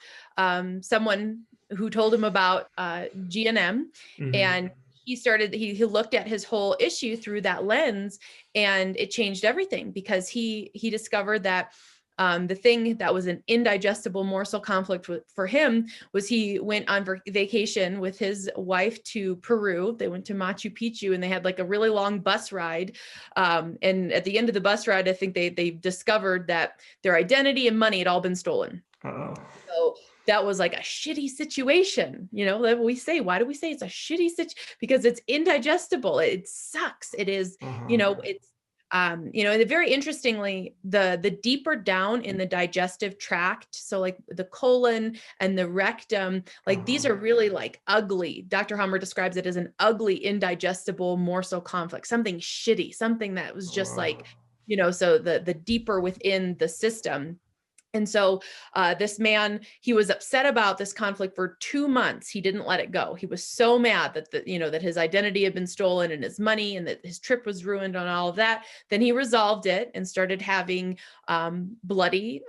someone who told him about GNM, and he looked at his whole issue through that lens, and it changed everything, because he discovered that the thing that was an indigestible morsel conflict for him was he went on vacation with his wife to Peru. They went to Machu Picchu, and they had like a really long bus ride. And at the end of the bus ride, I think they discovered that their identity and money had all been stolen. Uh-oh. So that was like a shitty situation. That we say, why do we say it's a shitty situation? Because it's indigestible. It sucks. It is, it's, and very interestingly, the deeper down in the digestive tract, so like the colon and the rectum, like these are really like ugly. Dr. Hamer describes it as an ugly, indigestible morsel conflict, something shitty, something that was just like, so the deeper within the system. And so this man, he was upset about this conflict for 2 months. He didn't let it go. He was so mad that that his identity had been stolen and his money, and that his trip was ruined and all of that. Then he resolved it and started having bloody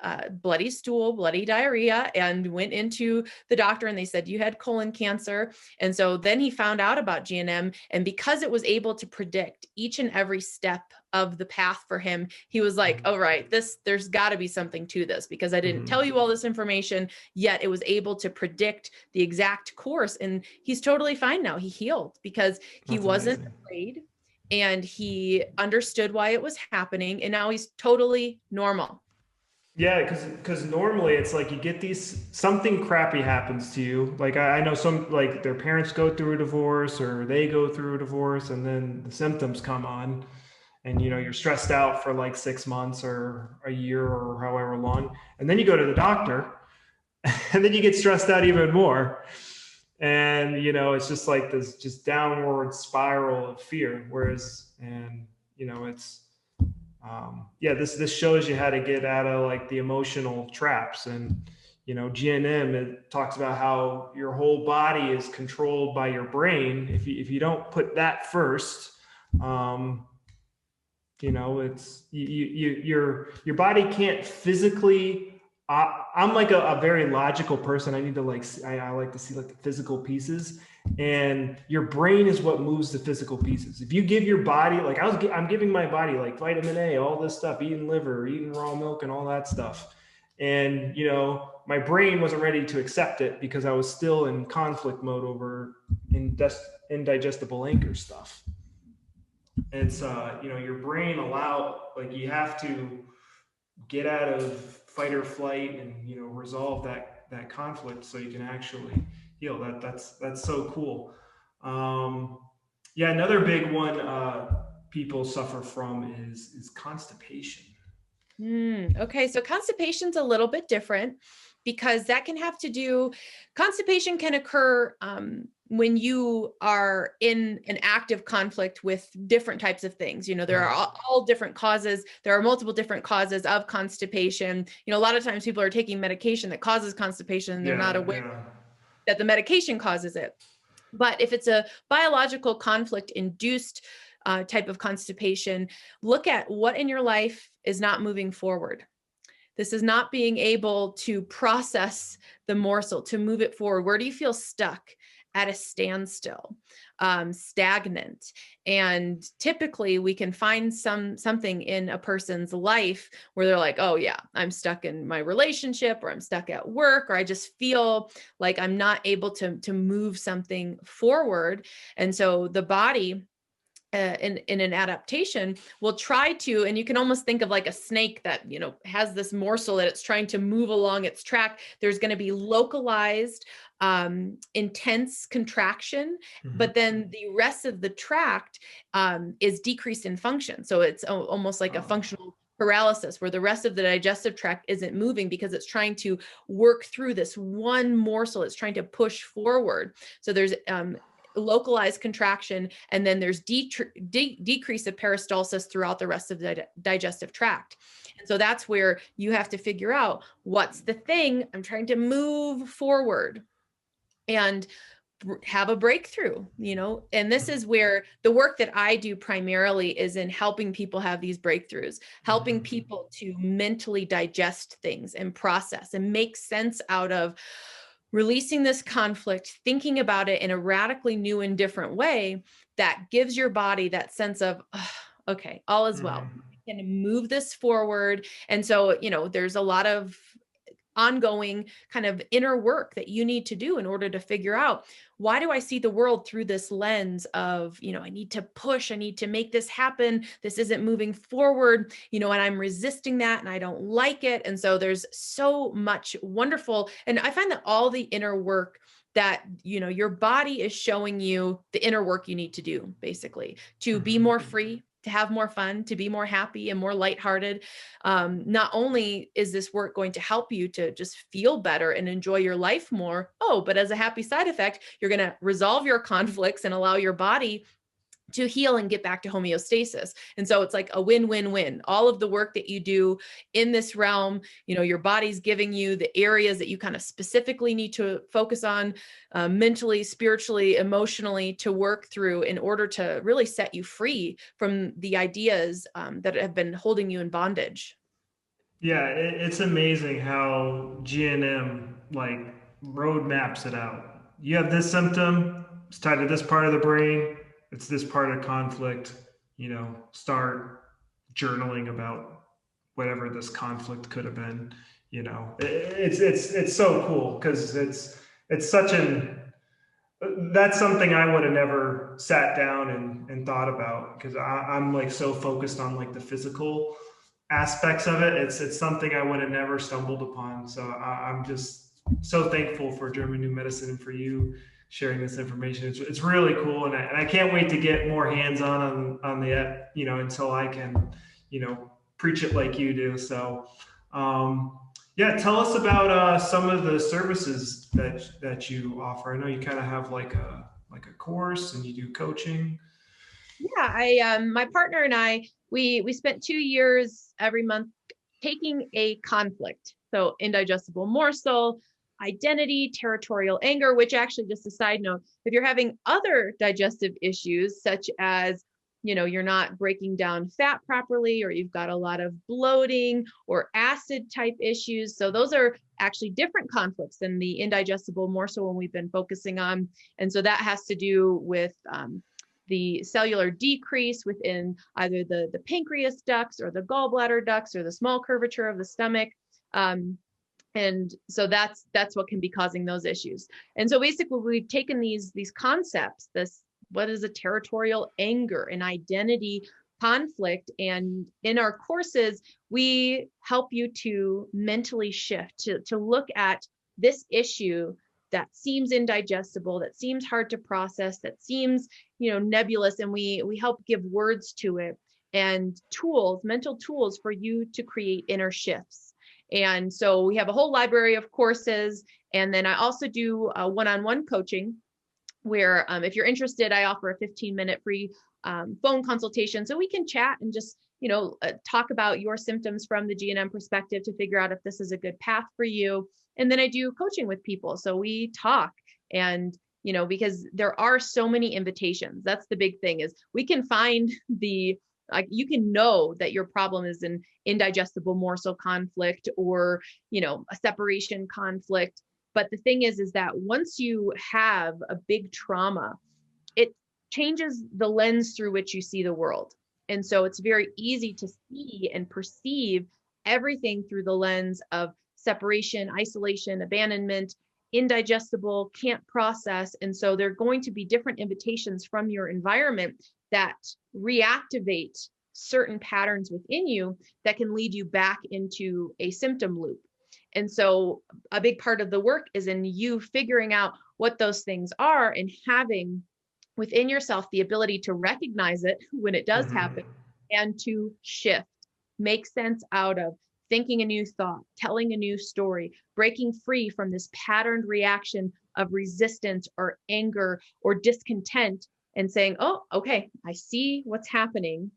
stool, bloody diarrhea, and went into the doctor, and they said, you had colon cancer. And so then he found out about GNM, and because it was able to predict each and every step of the path for him, he was like, all right, there's got to be something to this, because I didn't tell you all this information, yet it was able to predict the exact course. And he's totally fine now. He healed because he wasn't afraid, and he understood why it was happening, and now he's totally normal. Yeah, because normally it's like you get something crappy happens to you. Like I know some, like their parents go through a divorce, or they go through a divorce, and then the symptoms come on. And, you're stressed out for like 6 months or a year or however long. And then you go to the doctor, and then you get stressed out even more. And, it's just like this just downward spiral of fear. Whereas, it's, this shows you how to get out of like the emotional traps. And, GNM, it talks about how your whole body is controlled by your brain. If you don't put that first, it's your body can't physically. I'm like a very logical person. I need to I like to see like the physical pieces, and your brain is what moves the physical pieces. If you give your body, like I'm giving my body like vitamin A, all this stuff, eating liver, eating raw milk, and all that stuff, and my brain wasn't ready to accept it because I was still in conflict mode over indigestible anchor stuff. It's your brain you have to get out of fight or flight and resolve that conflict so you can actually heal. That's so cool. Another big one people suffer from is constipation. Okay, so constipation's a little bit different, because that can have to do, constipation can occur when you are in an active conflict with different types of things. There are all different causes. There are multiple different causes of constipation. A lot of times people are taking medication that causes constipation, and they're not aware that the medication causes it. But if it's a biological conflict induced type of constipation, look at what in your life is not moving forward. This is not being able to process the morsel, to move it forward. Where do you feel stuck? At a standstill, stagnant. And typically we can find something in a person's life where they're like, oh yeah, I'm stuck in my relationship, or I'm stuck at work, or I just feel like I'm not able to move something forward. And so the body, in an adaptation, will try to, and you can almost think of like a snake that, has this morsel that it's trying to move along its track. There's going to be localized, intense contraction, but then the rest of the tract is decreased in function. So it's almost like a functional paralysis, where the rest of the digestive tract isn't moving because it's trying to work through this one morsel. It's trying to push forward. So there's localized contraction, and then there's decrease of peristalsis throughout the rest of the digestive tract. And so that's where you have to figure out, what's the thing I'm trying to move forward and have a breakthrough, and this is where the work that I do primarily is in helping people have these breakthroughs, helping people to mentally digest things and process and make sense out of, releasing this conflict, thinking about it in a radically new and different way that gives your body that sense of, "Ugh, okay, all is well. I can move this forward." And so, there's a lot of ongoing kind of inner work that you need to do in order to figure out, why do I see the world through this lens of, I need to push, I need to make this happen. This isn't moving forward, and I'm resisting that and I don't like it. And so there's so much wonderful. And I find that all the inner work that, your body is showing you the inner work you need to do, basically, to be more free, to have more fun, to be more happy and more lighthearted. Not only is this work going to help you to just feel better and enjoy your life more, but as a happy side effect, you're going to resolve your conflicts and allow your body to heal and get back to homeostasis. And so it's like a win-win-win. All of the work that you do in this realm, your body's giving you the areas that you kind of specifically need to focus on, mentally, spiritually, emotionally, to work through in order to really set you free from the ideas that have been holding you in bondage. Yeah, it's amazing how GNM like road maps it out. You have this symptom, it's tied to this part of the brain, it's this part of conflict, start journaling about whatever this conflict could have been. It's so cool because it's such that's something I would have never sat down and thought about, because I'm like so focused on like the physical aspects of it. It's something I would have never stumbled upon. So I'm just so thankful for German New Medicine and for you sharing this information. It's really cool, and I can't wait to get more hands-on on the until I can preach it like you do. So yeah, tell us about some of the services that you offer. I know you kind of have like a course, and you do coaching. Yeah, my partner and I, we spent 2 years every month taking a conflict. So indigestible morsel, identity, territorial anger, which actually, just a side note, if you're having other digestive issues, such as, you're not breaking down fat properly, or you've got a lot of bloating or acid type issues. So those are actually different conflicts than the indigestible morsel one we've been focusing on. And so that has to do with the cellular decrease within either the pancreas ducts or the gallbladder ducts or the small curvature of the stomach. And so that's what can be causing those issues. And so basically we've taken these concepts, what is a territorial anger, an identity conflict, and in our courses, we help you to mentally shift, to look at this issue that seems indigestible, that seems hard to process, that seems, nebulous, and we help give words to it and tools, mental tools for you to create inner shifts. And so we have a whole library of courses. And then I also do one-on-one coaching where if you're interested, I offer a 15-minute free phone consultation. So we can chat and just, talk about your symptoms from the GNM perspective to figure out if this is a good path for you. And then I do coaching with people. So we talk and, because there are so many invitations. That's the big thing, is we can find you can know that your problem is an indigestible morsel conflict or, a separation conflict. But the thing is that once you have a big trauma, it changes the lens through which you see the world. And so it's very easy to see and perceive everything through the lens of separation, isolation, abandonment, indigestible, can't process. And so there are going to be different invitations from your environment that reactivate certain patterns within you that can lead you back into a symptom loop. And so a big part of the work is in you figuring out what those things are and having within yourself the ability to recognize it when it does happen and to shift, make sense out of, thinking a new thought, telling a new story, breaking free from this patterned reaction of resistance or anger or discontent, and saying, oh, okay, I see what's happening,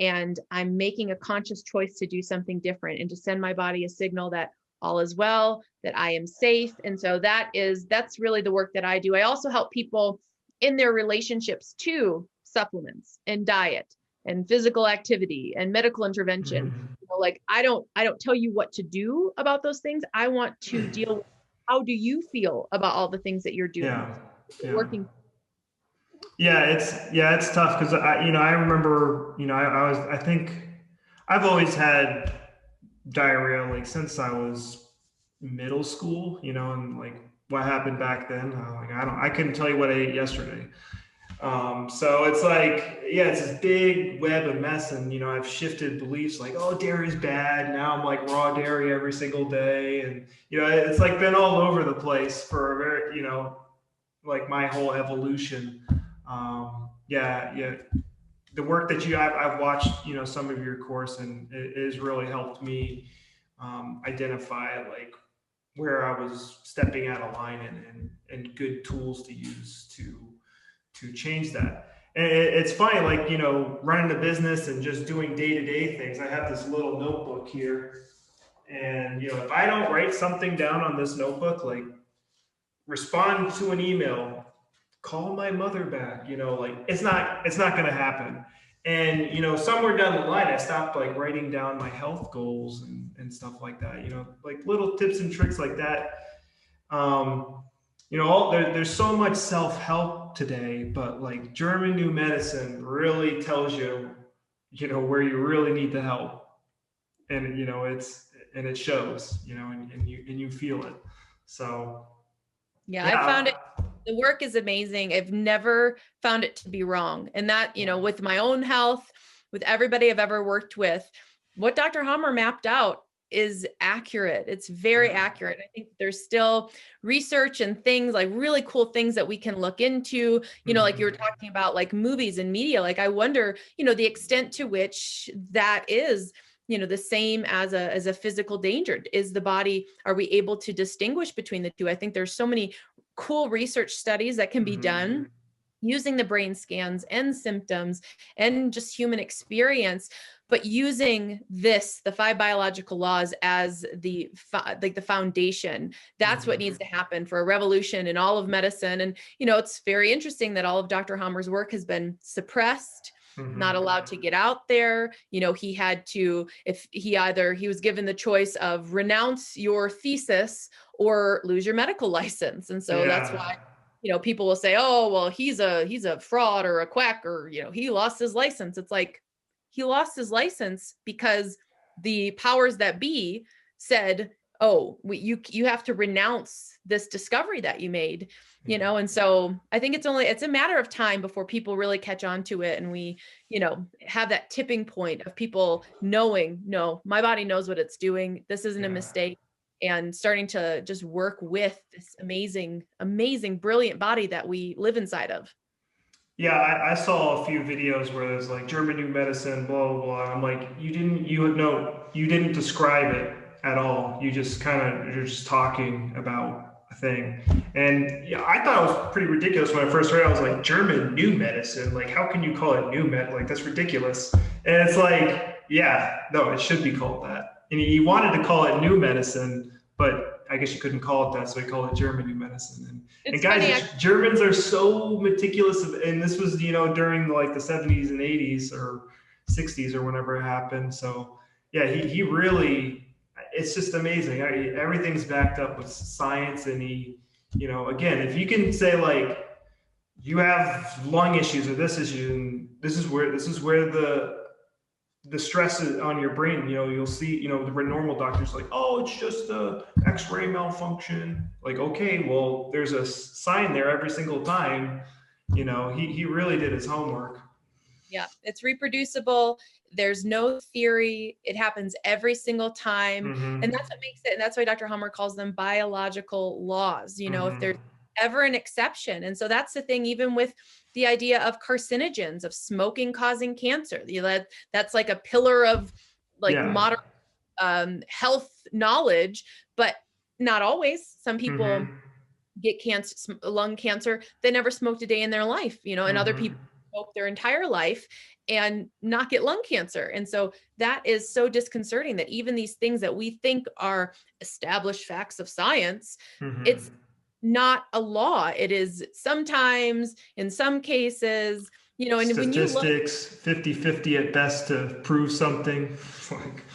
and I'm making a conscious choice to do something different and to send my body a signal that all is well, that I am safe. And so that's really the work that I do. I also help people in their relationships to supplements and diet and physical activity and medical intervention. Like I don't tell you what to do about those things. I want to deal with how do you feel about all the things that you're doing? Yeah. Yeah. Working. It's tough because I remember, I think I've always had diarrhea like since I was middle school, and like what happened back then. I couldn't tell you what I ate yesterday. So it's like, yeah, it's this big web of mess. And, I've shifted beliefs like, oh, dairy's bad. Now I'm like raw dairy every single day. And, it's like been all over the place for a very, like my whole evolution. Yeah. The work that I've watched, some of your course, and it has really helped me identify like where I was stepping out of line, and good tools to use to change that. And it's funny, like, running a business and just doing day-to-day things. I have this little notebook here, and, if I don't write something down on this notebook, like respond to an email, call my mother back, like it's not going to happen. And, somewhere down the line, I stopped like writing down my health goals and stuff like that, like little tips and tricks like that. There's so much self-help today, but like German new medicine really tells you, where you really need the help. And, it shows, and you feel it. So. Yeah, I found it. The work is amazing. I've never found it to be wrong. And that, with my own health, with everybody I've ever worked with, what Dr. Hamer mapped out is accurate. It's very accurate. I think there's still research and things, like really cool things that we can look into, like you were talking about, like movies and media. Like I wonder, the extent to which that is, the same as a physical danger. Is the body, are we able to distinguish between the two? I think there's so many cool research studies that can be done using the brain scans and symptoms and just human experience, but using the 5 biological laws as the foundation. That's what needs to happen for a revolution in all of medicine. And, it's very interesting that all of Dr. Hamer's work has been suppressed, not allowed to get out there. He had to, he was given the choice of renounce your thesis or lose your medical license. And so that's why, people will say, oh, well, he's a fraud or a quack, or, he lost his license. It's like, he lost his license because the powers that be said, oh, you have to renounce this discovery that you made, and so I think it's a matter of time before people really catch on to it. And we, have that tipping point of people knowing, no, my body knows what it's doing. This isn't a mistake. And starting to just work with this amazing, amazing, brilliant body that we live inside of. Yeah, I saw a few videos where there's like German new medicine, blah, blah, blah. I'm like, you didn't describe it at all. You're just talking about a thing. And yeah, I thought it was pretty ridiculous when I first heard it. I was like, German new medicine? Like, how can you call it new med? Like, that's ridiculous. And it's like, yeah, no, it should be called that. And he wanted to call it new medicine, but I guess you couldn't call it that, so he called it German new medicine. And guys, Germans are so meticulous, and this was, during like the 70s and 80s or 60s or whenever it happened. So yeah, he really, it's just amazing. Everything's backed up with science, and again, if you can say like you have lung issues or this issue, and this is where the stress is on your brain, you'll see, the normal doctors like, oh, it's just a X-ray malfunction. Like, okay, well, there's a sign there every single time. He really did his homework. Yeah, it's reproducible. There's no theory. It happens every single time. And that's what makes it. And that's why Dr. Hamer calls them biological laws, if there's ever an exception. And so that's the thing, even with the idea of carcinogens, of smoking causing cancer. That's like a pillar of modern health knowledge, but not always. Some people get lung cancer. They never smoked a day in their life, and other people smoke their entire life and not get lung cancer. And so that is so disconcerting that even these things that we think are established facts of science, it's not a law. It is sometimes, in some cases, and statistics, 50-50 at best to prove something.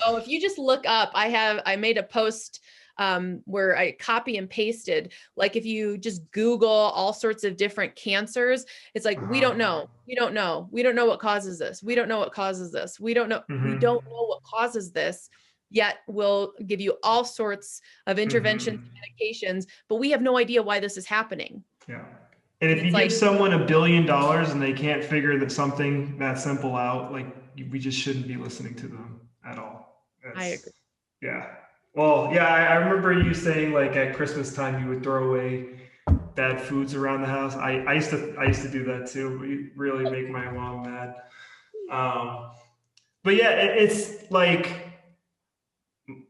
Oh, if you just look up, I made a post where I copy and pasted. Like if you just Google all sorts of different cancers, it's like, we don't know. We don't know. We don't know what causes this. We don't know what causes this. We don't know. We don't know what causes this. Yet we'll give you all sorts of interventions, medications, but we have no idea why this is happening. Yeah. And if you give someone $1 billion and they can't figure that something that simple out, like we just shouldn't be listening to them at all. I agree. Yeah. Well, yeah, I remember you saying like at Christmas time you would throw away bad foods around the house. I used to do that too. We really make my mom mad. But yeah, it's like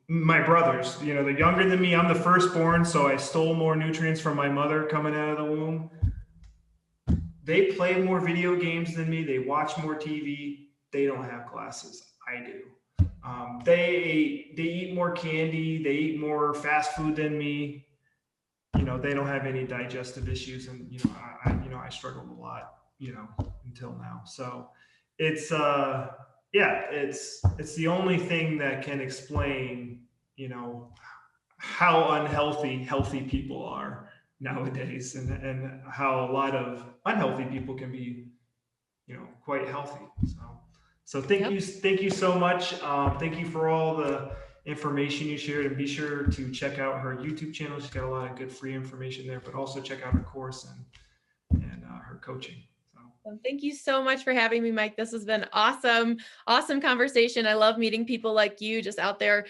my brothers, you know, they're younger than me. I'm the firstborn, so I stole more nutrients from my mother coming out of the womb. They play more video games than me. They watch more TV. They don't have glasses. I do. They eat more candy. They eat more fast food than me. You know, they don't have any digestive issues, and I struggled a lot, until now. So it's it's the only thing that can explain, how unhealthy healthy people are nowadays, and how a lot of unhealthy people can be, quite healthy. So thank you so much. Thank you for all the information you shared, and be sure to check out her YouTube channel. She's got a lot of good free information there, but also check out her course and her coaching. Well, thank you so much for having me, Mike. This has been awesome conversation. I love meeting people like you, just out there,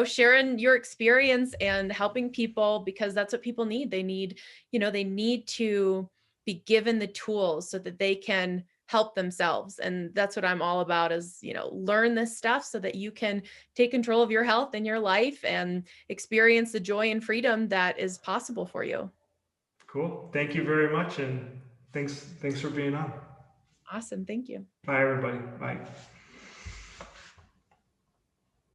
sharing your experience and helping people, because that's what people need. They need, they need to be given the tools so that they can help themselves. And that's what I'm all about, is, learn this stuff so that you can take control of your health and your life and experience the joy and freedom that is possible for you. Cool. Thank you very much. And thanks for being on. Awesome. Thank you. Bye, everybody. Bye.